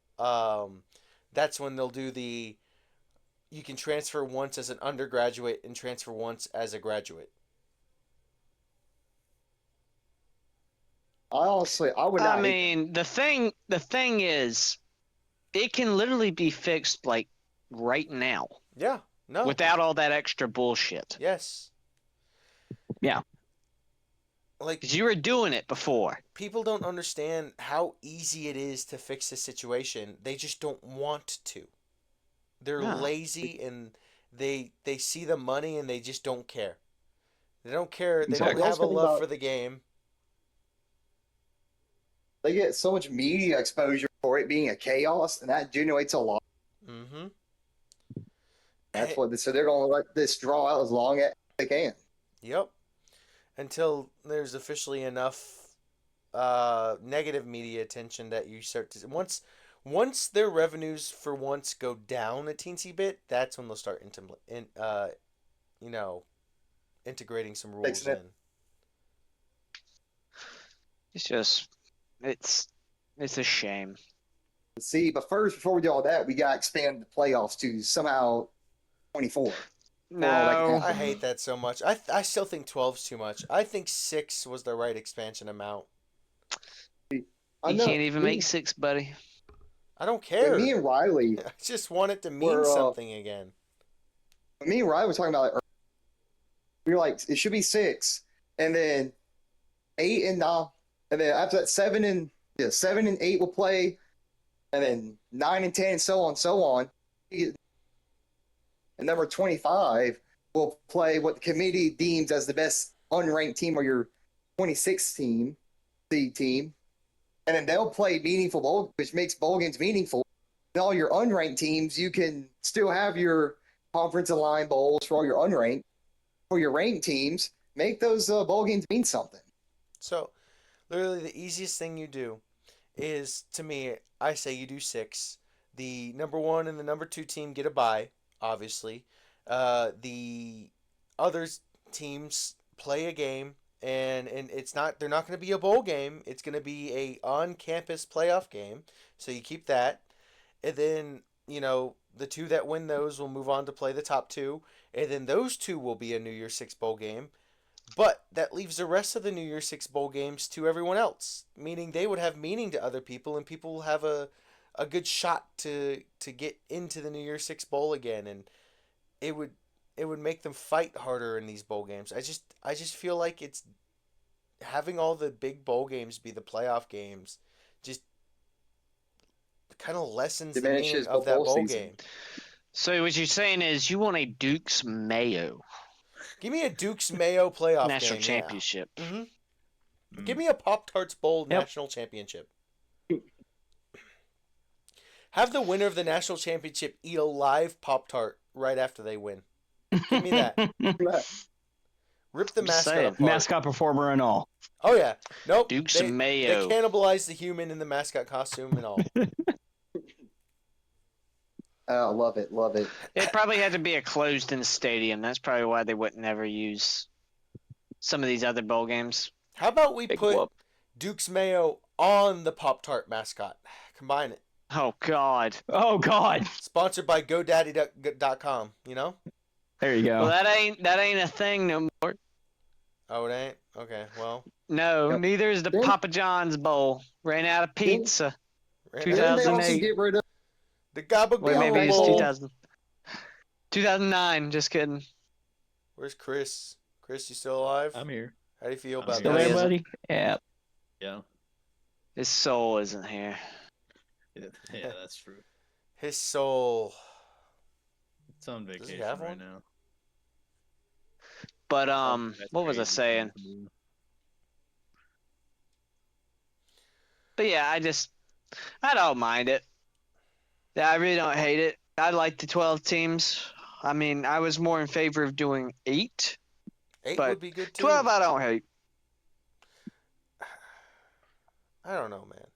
that's when they'll do the you can transfer once as an undergraduate and transfer once as a graduate. I would I not hate mean, the thing is, it can literally be fixed like right now Yeah. No. without all that extra bullshit. Yes. Yeah, Like Because you were doing it before. people don't understand how easy it is to fix this situation. They just don't want to. They're No. lazy and they see the money and they just don't care. They don't care. They Exactly. don't have a Also, love about- for the game. they get so much media exposure for it being a chaos, and that generates a lot. Mm-hmm. That's what. So they're going to let this draw out as long as they can. Yep. Until there's officially enough negative media attention that you start to once their revenues for once go down a teensy bit, that's when they'll start you know, integrating some rules Fixing in. it. It's just, it's a shame. See, but first, before we do all that, we got to expand the playoffs to somehow 24. For all that can No, I happen. hate that so much. I still think 12's too much. I think 6 was the right expansion amount. I you know. can't even make 6, buddy. I don't When care. me and Riley I just want it to mean were, something again. when me and Riley were talking about it, we were like, it should be 6, and then 8 and 9, and then after that 7 and 8 will play, and then 9 and 10, and so on and so on. And number 25 will play what the committee deems as the best unranked team or your 2016 seed team. And then they'll play meaningful bowl, which makes bowl games meaningful. And all your unranked teams, you can still have your conference and line bowls for all your unranked. For your ranked teams, make those bowl games mean something. So, literally, the easiest thing you do is, to me, I say you do 6. The number 1 and the number 2 team get a bye, obviously. The other teams play a game, and they're not going to be a bowl game. It's going to be a on-campus playoff game. So you keep that, and then the 2 that win those will move on to play the top 2, and then those 2 will be a New Year's 6 bowl game. But that leaves the rest of the New Year's 6 bowl games to everyone else, meaning they would have meaning to other people, and people will have a good shot to get into the New Year's 6 bowl again, and it would make them fight harder in these bowl games. I just feel like it's having all the big bowl games be the playoff games just kind of lessens the meaning Diminishes of that bowl bowl season. game. So what you're saying is you want a Duke's Mayo Give me a Duke's Mayo playoff national game. championship. Yeah. Mm. Give me a Pop-Tarts Bowl Yep. national championship. Have the winner of the national championship eat a live Pop-Tart right after they win. Give me that. Rip the I'm just mascot saying. apart. Mascot performer and all. Oh yeah. Nope. Duke's they Mayo. cannibalize the human in the mascot costume and all. Oh, love it, love it. It probably had to be a closed-in stadium. That's probably why they wouldn't ever use some of these other bowl games. How about we Big put whoop. Duke's Mayo on the Pop-Tart mascot? Combine it. Oh God. Oh God. Sponsored by GoDaddy.com, you know? There you go. Well, that ain't a thing no more. Oh, it ain't? Okay, well. No, Yep. neither is the Then- Papa John's bowl. Ran out of pizza. Ran Two out. Didn't they also 2008. get rid of The Gabagool Well, maybe it's Bowl. 2000. 2009. Just kidding. Where's Chris? Chris, you still alive? I'm here. How do you feel I'm about Still No, he there, that? isn't. buddy? Yeah. Yeah. His soul isn't here. Yeah, that's true. His soul. It's on he vacation have right one? now. But That's what was I crazy. saying? But yeah, I don't mind it. Yeah, I really don't hate it. I like the 12 teams. I mean, I was more in favor of doing 8. 8 But would be good too. 12 I don't hate. I don't know, man.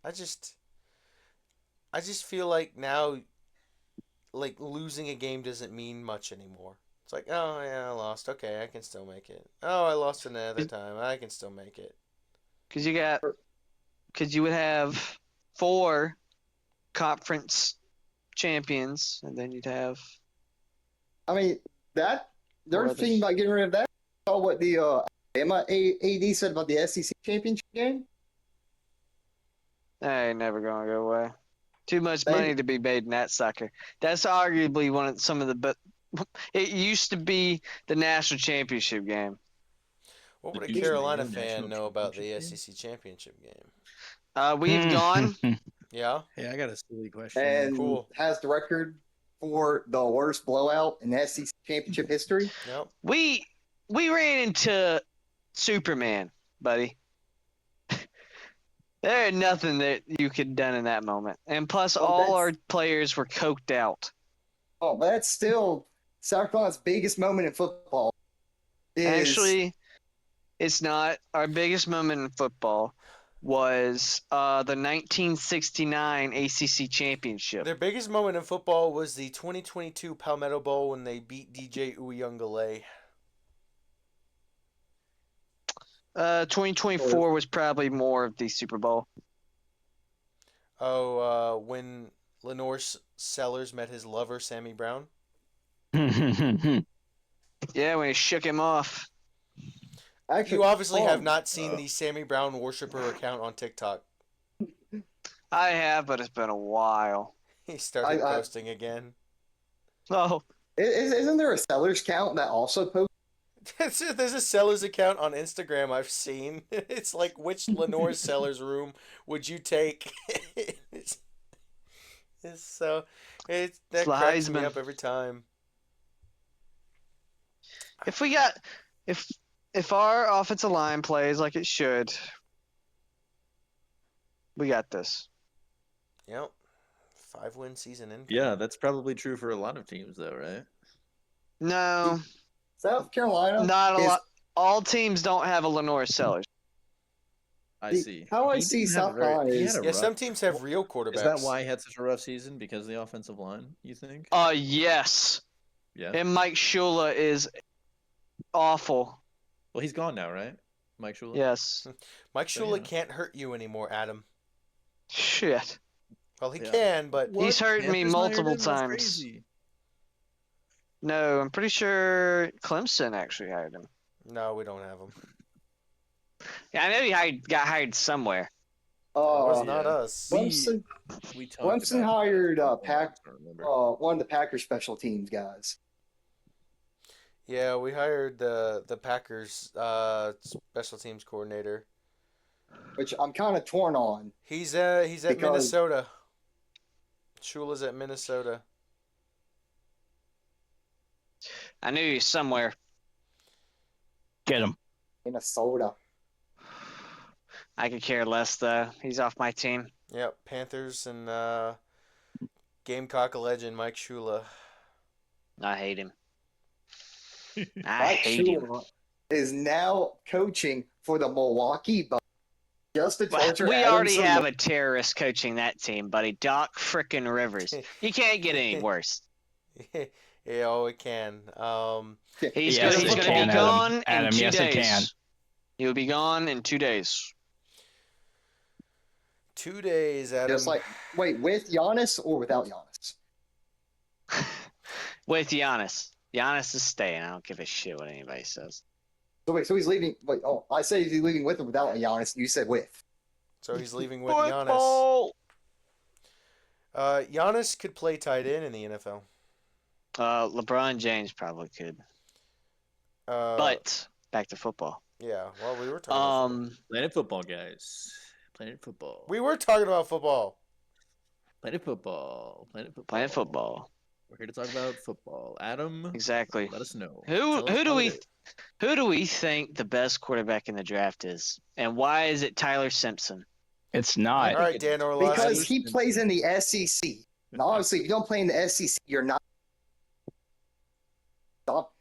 I just feel like now, like, losing a game doesn't mean much anymore. It's like, oh yeah, I lost. Okay, I can still make it. Oh, I lost another time. I can still make it. Because you would have 4 conference champions, and then you'd have I mean, that they're Or others. thinking about getting rid of that. Saw what the Alabama AD said about the SEC championship game. that ain't never gonna go away. Too much They- money to be made in that sucker. That's arguably some of the but it used to be the national championship game. What would a The Duke's Carolina Mayo fan national know about the championship game? SEC championship game? We've gone. Yeah. Hey, I got a silly question. And Cool. has the record for the worst blowout in SEC championship history. Yep. We ran into Superman, buddy. There ain't nothing that you could have done in that moment. And plus, Well, all our that's- players were coked out. Oh, but that's still South Carolina's biggest moment in football. Is Actually, It's not. Our biggest moment in football was the 1969 ACC championship. Their biggest moment in football was the 2022 Palmetto Bowl when they beat DJ Uyunglele. 2024 was probably more of the Super Bowl. Oh, when Lenore Sellers met his lover, Sammy Brown. Yeah, when he shook him off. You obviously have not seen the Sammy Brown worshiper account on TikTok. I have, but it's been a while. He started posting again. Oh, Isn't there a sellers count that also posts? There's a Sellers account on Instagram I've seen. It's like, which Lenore Sellers room would you take? That cracks me up every time. If our offensive line plays like it should, we got this. Yep. 5-win season in. Yeah, that's probably true for a lot of teams, though, right? No, South Carolina. not a lot. All teams don't have a Lenore Sellers. I see. How I He see didn't have a South very- Carolina he is had a Yeah, rough- some teams have real quarterbacks. Is that why he had such a rough season? Because of the offensive line, you think? Yes. Yeah. And Mike Shula is awful. Well, he's gone now, right? Mike Shula? Yes. Mike So, Shula yeah. can't hurt you anymore, Adam. Shit. Well, he Yeah. can, but What? He's hurt me Panthers hired multiple him? That's times. crazy. No, I'm pretty sure Clemson actually hired him. no, we don't have him. Yeah, I know he got hired somewhere. It was yeah. not us. Clemson, We talked Clemson about hired that. Pack, I don't remember. one of the Packers special teams guys. Yeah, we hired the Packers special teams coordinator. Which I'm kind of torn on. He's at Because- Minnesota. Shula's at Minnesota. I knew he was somewhere. Get him. Minnesota. I could care less, though. He's off my team. Yep, Panthers and Gamecock legend Mike Shula. I hate him. I Mike hate him. Shula is now coaching for the Milwaukee Bucks. Just to torture We Adam already some have more. a terrorist coaching that team, buddy. Doc frickin' Rivers. You can't get any worse. Yeah, oh, it can. He's Yes, gonna it be can, gone in Adam, 2 yes, it days. can. He'll be gone in 2 days. 2 days, Adam. Just like, wait, with Giannis or without Giannis? With Giannis. Giannis is staying. I don't give a shit what anybody says. So wait, so he's leaving. Wait, oh, I say he's leaving with or without Giannis. You said with. So he's leaving with Giannis. Giannis could play tight end in the NFL. LeBron James probably could. But back to football. Yeah, well, we were talking. Planet Football, guys. Planet Football. We were talking about football. Planet Football. Planet Football. Planet football. We're here to talk about football. Adam, Exactly. let us know. Who Tell us do how we it is. who do we think the best quarterback in the draft is, and why is it Tyler Simpson? It's All not. right, Dan Orlovsky. Because he plays in the SEC. And obviously, if you don't play in the SEC, you're not. Stop.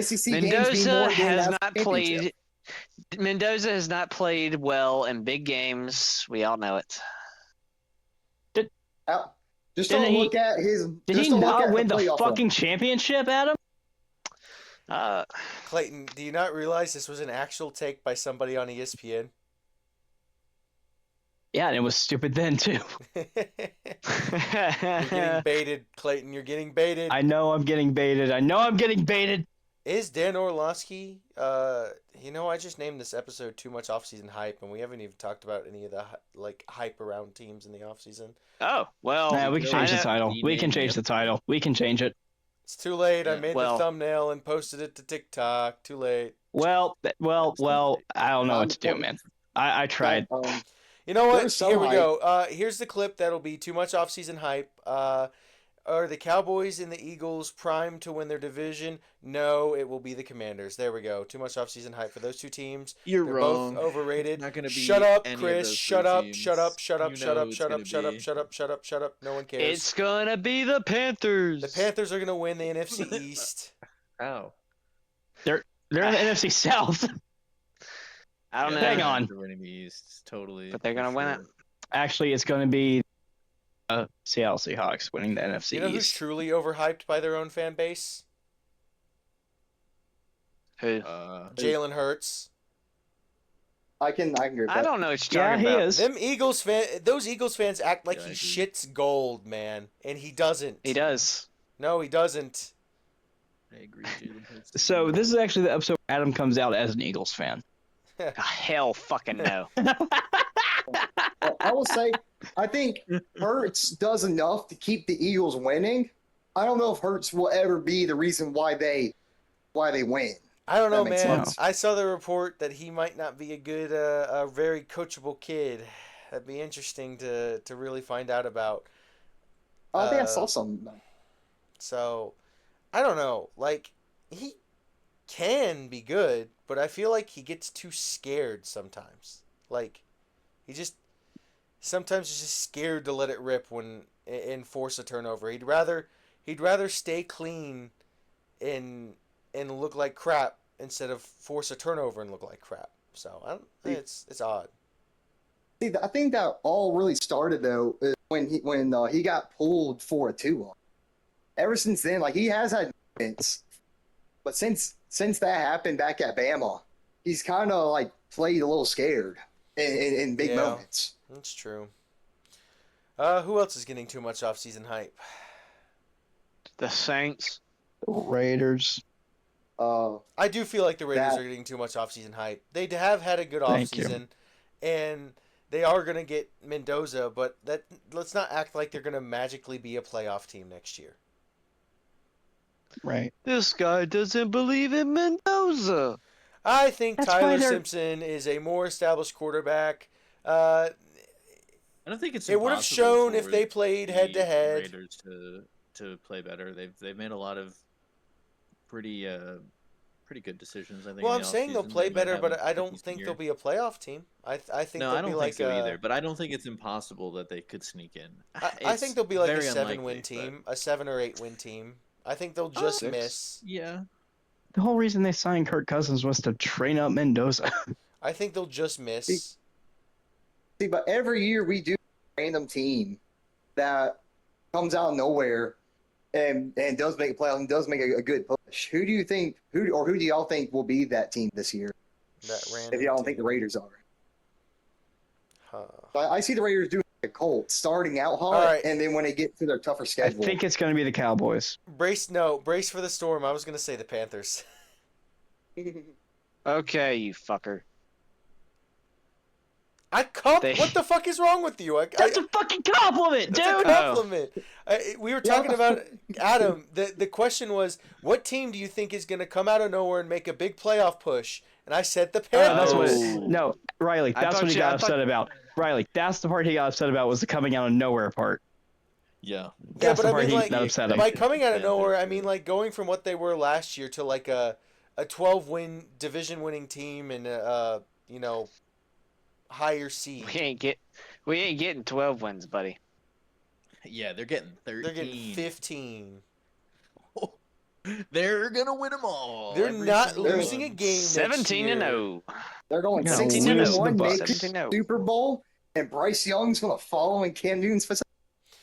SEC games mean Mendoza more than has national not championship. played. Mendoza has not played well in big games. We all know it. Just Didn't don't he- look at his. Did just he don't look not at win the playoff fucking run. championship, Adam? Clayton, do you not realize this was an actual take by somebody on ESPN? Yeah, and it was stupid then too. You're getting baited, Clayton. You're getting baited. I know I'm getting baited. I know I'm getting baited. Is Dan Orlovsky? I just named this episode "Too Much Offseason Hype," and we haven't even talked about any of the hype around teams in the offseason. Oh well. Yeah, we can I change the know- title. We can rename change the the title. We can change it. It's too late. I Yeah, made well- the thumbnail and posted it to TikTok. Too late. Well. I don't know what to do, man. I tried. You know what? There's some Here we hype. go. Here's the clip that'll be too much offseason hype. Are the Cowboys and the Eagles primed to win their division? No, it will be the Commanders. There we go. Too much offseason hype for those two teams. You're They're wrong. both overrated. Not gonna be Shut up, any of Chris. those Shut three up. teams. Shut up. Shut up. You Shut know up. it's Shut gonna up. Shut up. be- Shut up. Shut up. Shut up. No one cares. It's gonna be the Panthers. The Panthers are gonna win the NFC East. How? They're in the NFC South. I don't know. Hang on. They're winning the East, totally. But they're for gonna win it. sure. Actually, it's going to be Seattle Seahawks winning the NFC You know who's East. truly overhyped by their own fan base? Who? Jalen Hurts. I can agree with I that. don't know what you're Yeah, talking he about. is. Those Eagles fans act like Yeah, I he agree. shits gold, man, and he doesn't. He does. No, he doesn't. I agree. Jalen Hurts. So this is actually the episode where Adam comes out as an Eagles fan. Hell fucking no. I will say, I think Hurts does enough to keep the Eagles winning. I don't know if Hurts will ever be the reason why they win. I don't know, That makes man. sense. I saw the report that he might not be a good, a very coachable kid. That'd be interesting to really find out about. I think I saw some. So, I don't know. Like, he can be good, but I feel like he gets too scared sometimes. Like, sometimes he's just scared to let it rip and force a turnover. He'd rather stay clean and look like crap instead of force a turnover and look like crap. So it's odd. See, I think that all really started though is when he got pulled for a 2-1. Ever since then, like he has had moments, but since that happened back at Bama, he's kind of like played a little scared in big Yeah. moments. That's true. Who else is getting too much off-season hype? The Saints. Raiders. I do feel like the Raiders That- are getting too much off-season hype. They have had a good Thank you. off-season, and they are going to get Mendoza, but let's not act like they're going to magically be a playoff team next year. Right. This guy doesn't believe in Mendoza. I think That's why Tyler they're- Simpson is a more established quarterback. I don't think it's. It would have impossible shown if for they played the head-to-head. Raiders to play better. They've made a lot of pretty good decisions. I think. Well, in I'm the saying they'll offseason. play They might better, have but a I don't decent think year. they'll be a playoff team. I think No, they'll I don't be think like so either. But I don't think it's impossible that they could sneak in. I It's think they'll be like a very 7-win unlikely, team, a 7 or 8-win team. I think they'll but- just Six? miss. Yeah. The whole reason they signed Kirk Cousins was to train up Mendoza. I think they'll just miss. See, but every year we do a random team that comes out of nowhere and does make a playoff and does make a good push. Who do y'all think will be that team this year? That random If y'all don't team. think the Raiders are. Huh. I see the Raiders doing like a Colts, starting out hot, All right. and then when they get to their tougher I schedule. think it's going to be the Cowboys. Brace for the storm. I was gonna say the Panthers. Okay, you fucker. They- What the fuck is wrong with you? That's a fucking compliment, That's a dude! compliment. We were talking Yeah. about Adam. The question was, what team do you think is gonna come out of nowhere and make a big playoff push? And I said the That's Panthers. what. No, Riley. I That's thought what he you- I got thought- upset about. Riley, that's the part he got upset about was the coming out of nowhere part. Yeah. Yeah, That's but the I part mean, he like, that upset him. by coming out of Panthers, nowhere, I sure. mean like going from what they were last year to like a 12-win division-winning team and a higher seed. We ain't getting 12 wins, buddy. Yeah, they're getting 13. They're getting 15. They're gonna win them all. They're every not single losing one. a game. 17 and 0. They're going Yeah, 16 lose and the 1, Bucs. make 17-0. Super Bowl, and Bryce Young's going to follow in Cam Newton's footsteps.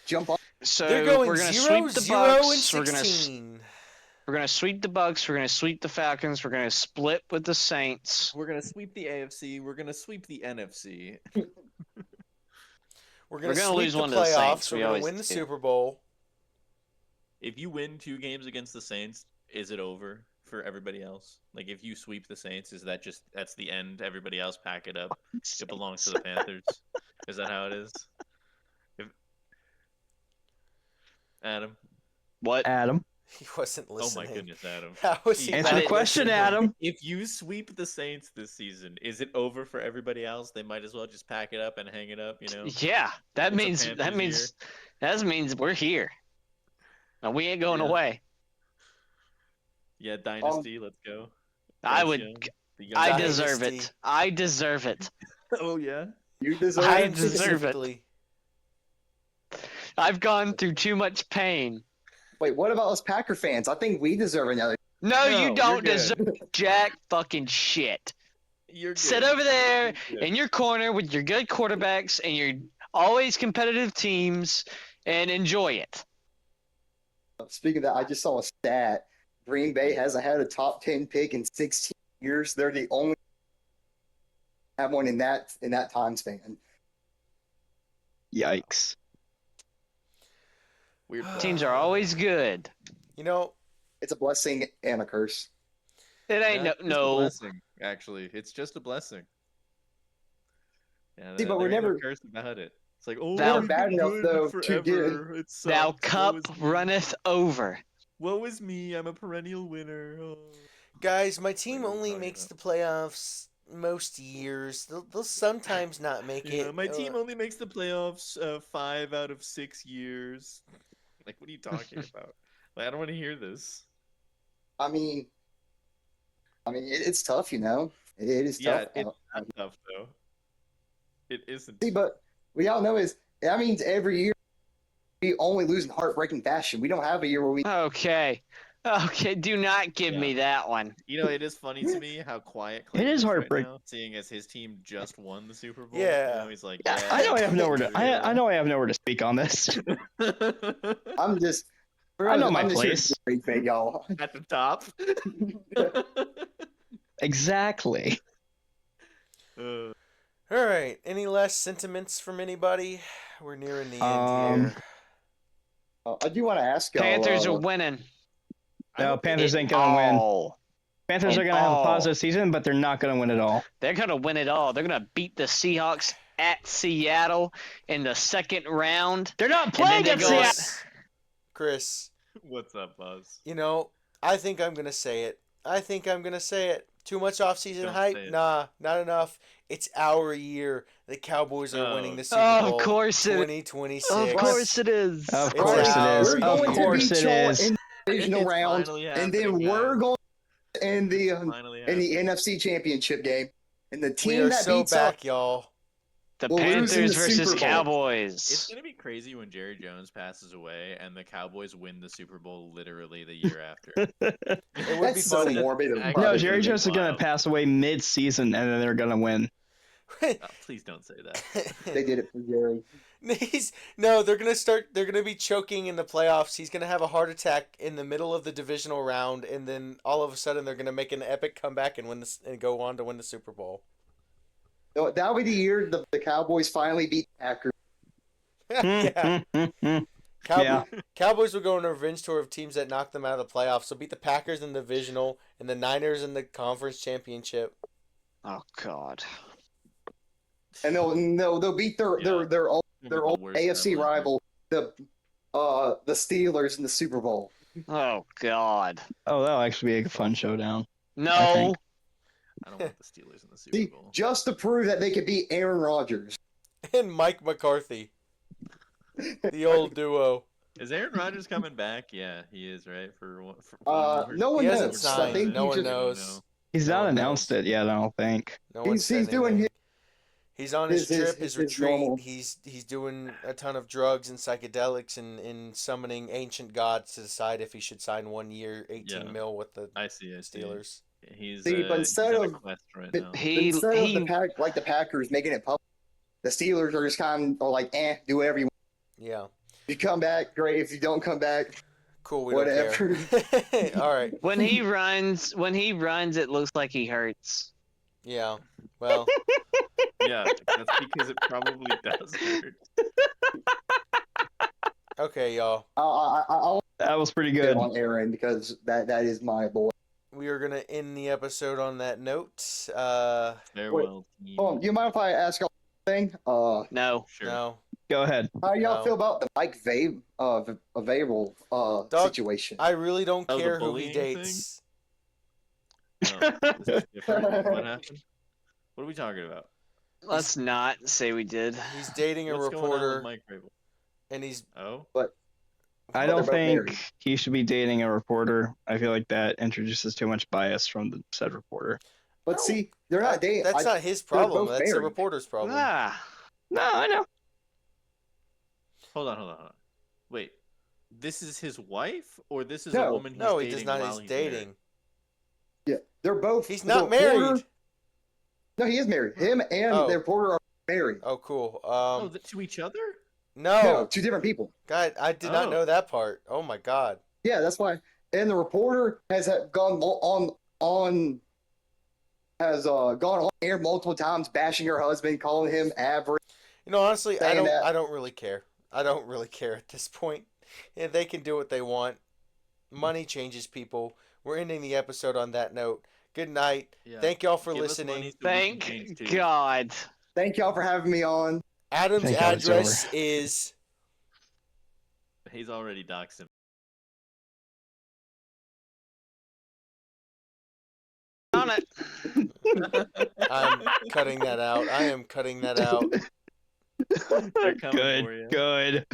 Jump on. So They're going we're gonna 0, sweep the 0, Bucks. and 16. We're gonna sweep the Bucks. We're gonna sweep the Falcons. We're gonna split with the Saints. We're gonna sweep the AFC. We're gonna sweep the NFC. We're gonna gonna sweep lose the one to the playoffs. Saints. We're We gonna always win the do. Super Bowl. If you win 2 games against the Saints, is it over for everybody else? Like, if you sweep the Saints, is that that's the end? Everybody else pack it up. It belongs to the Panthers. Is that how it is? Adam. What? Adam. He wasn't listening. Oh my goodness, Adam. How was he Answer not the question, listening? Adam. If you sweep the Saints this season, is it over for everybody else? They might as well just pack it up and hang it up, you know? Yeah, that It's a means Panthers that means we're here. And we ain't going Yeah. away. Yeah, Dynasty, let's go. I Bryce would. Young, the young I guy. deserve Dynasty. it. I deserve it. Oh, yeah. You deserve I it. deserve it. Specifically. I've gone through too much pain. Wait, what about us Packer fans? I think we deserve another. No, No, you you're don't good. deserve jack fucking shit. You're Sit good. over there You're good. in your corner with your good quarterbacks and your always competitive teams and enjoy it. Speaking of that, I just saw a stat. Green Bay hasn't had a top 10 pick in 16 years. They're the only have one in that time span. Yikes. Weird. Teams are always good. You know, It's a blessing and a curse. It ain't It's just a no. blessing, actually. It's just a blessing. Yeah, See, but we're there ain't no never curse about it. It's like, oh, Thou- never we've bad been enough good though to get. forever. It sucks. Thou Woe cup is me. runneth over. Woe is me. I'm a perennial winner. Oh. guys, my team what are we only talking makes about? the playoffs most years. They'll sometimes not make Yeah, it. my team only makes the playoffs 5 out of 6 years. Like, what are you talking about? Like, I don't want to hear this. I mean, it's tough, you know. It is Yeah, tough. it's not tough though. It isn't. See, but we all know is that means every year we only lose in heartbreaking fashion. We don't have a year where we. Okay. Okay, do not give Yeah. me that one. You know, it is funny to me how quiet It Clayton is is right heartbreak- now, seeing as his team just won the Super Bowl. Yeah. You know, he's like, Yeah, yeah. I know I have nowhere to. Yeah. I know I have nowhere to speak on this. I'm just. I know my I'm just here place. to great fan, y'all. At the top. Exactly. All right. Any last sentiments from anybody? We're nearing the end here. I do want to ask y'all. Panthers are winning. No, Panthers It ain't gonna win. all. Panthers It are gonna have a all. positive season, but they're not gonna win it all. They're gonna win it all. They're gonna beat the Seahawks at Seattle in the second round. They're not And playing then they at go- Seattle. Chris, What's up, Buzz? you know, I think I'm gonna say it. Too much offseason Don't hype? say it. Nah, not enough. It's our year. The Cowboys are Oh. winning the Super Of Bowl. course it- 2026. Of course it is. Of It's course it our is. We're year. Of going to course beat it y'all is. in the divisional It's round, finally and then happening, we're guys. going in the Finally NFC Championship game, and the We team are that so beats us. back, y'all. The We'll lose in Panthers the versus Super Bowl. It's Cowboys. gonna be crazy when Jerry Jones passes away and the Cowboys win the Super Bowl literally the year after. It would be That's so funny. morbid. I- No, Probably Jerry gonna be Jones is gonna wild. pass away mid-season, and then they're gonna win. Oh, please don't say that. They did it for Jerry. They're gonna be choking in the playoffs. He's gonna have a heart attack in the middle of the divisional round, and then all of a sudden they're gonna make an epic comeback and and go on to win the Super Bowl. No, that'll be the year the Cowboys finally beat the Packers. Yeah. Yeah. Cowboys will go on a revenge tour of teams that knocked them out of the playoffs. So beat the Packers in the divisional and the Niners in the conference championship. Oh God. And they'll beat their old The worst AFC rivalry. rival, the Steelers in the Super Bowl. Oh God. Oh, that'll actually be a fun showdown. No. think. I don't want the Steelers in the Super See, Bowl. just to prove that they could beat Aaron Rodgers. And Mike McCarthy. The old duo. Is Aaron Rodgers coming back? Yeah, he is, right? For one No one He hasn't knows. signed. I think No he one just, knows. He's No not one announced knows. it yet, I don't think. No one He's said doing anything. He's on his his- trip, his his retreat. normal- He's doing a ton of drugs and psychedelics and summoning ancient gods to decide if he should sign 1 year, 18 Yeah. mil with the I see. Steelers. He's, See, but he's instead on a of- quest right but- now. instead of the Packers making it public, the Steelers are just kind of like, do whatever you want. Yeah. If you come back, great. If you don't come back, Cool, we whatever. don't care. All right. When he runs, it looks like he hurts. Yeah. Well, Yeah, that's because it probably does hurt. okay, y'all. I'll That was pretty get good. on Aaron because that is my boy. We are going to end the episode on that note. Farewell, team. You mind if I ask y'all thing? No. Sure. No. Go ahead. How y'all No. feel about the Mike Vrabel Dog, situation? I really don't Oh, the care who he bullying dates. No, this is different. What happened? What are we talking about? Let's not say we did. He's dating a What's going on with reporter, Mike Vrabel? and he's Oh, I Well, don't they're both think married. he should be dating a reporter. I feel like that introduces too much bias from the said reporter. But see, they're not dating. That's not his they're problem. both That's the married. reporter's problem. Ah. No, I know. hold on. Wait, this is his wife, or this is No. a woman he's No, he dating does not. while He's married? dating. Yeah, they're both. He's the not reporter- married. No, he is married. Him and Oh. the reporter are married. Oh, cool. To each other? No, No. two different people. God, I did not Oh. know that part. Oh my God. Yeah, that's why. And the reporter has gone on air multiple times, bashing her husband, calling him average. You know, honestly, Saying that. I don't really care. I don't really care at this point. Yeah, they can do what they want. Money changes people. We're ending the episode on that note. Good night. Yeah. Thank y'all for Give us listening. money so we can change Thank too. God. Thank y'all for having me on. Adam's Thank God it's address over. is He's already doxed him. On it. I'm cutting that out. I am cutting that out. They're coming Good, for you. good.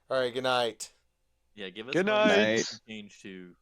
All right, good night. Yeah, give us Good money so we night. can change too.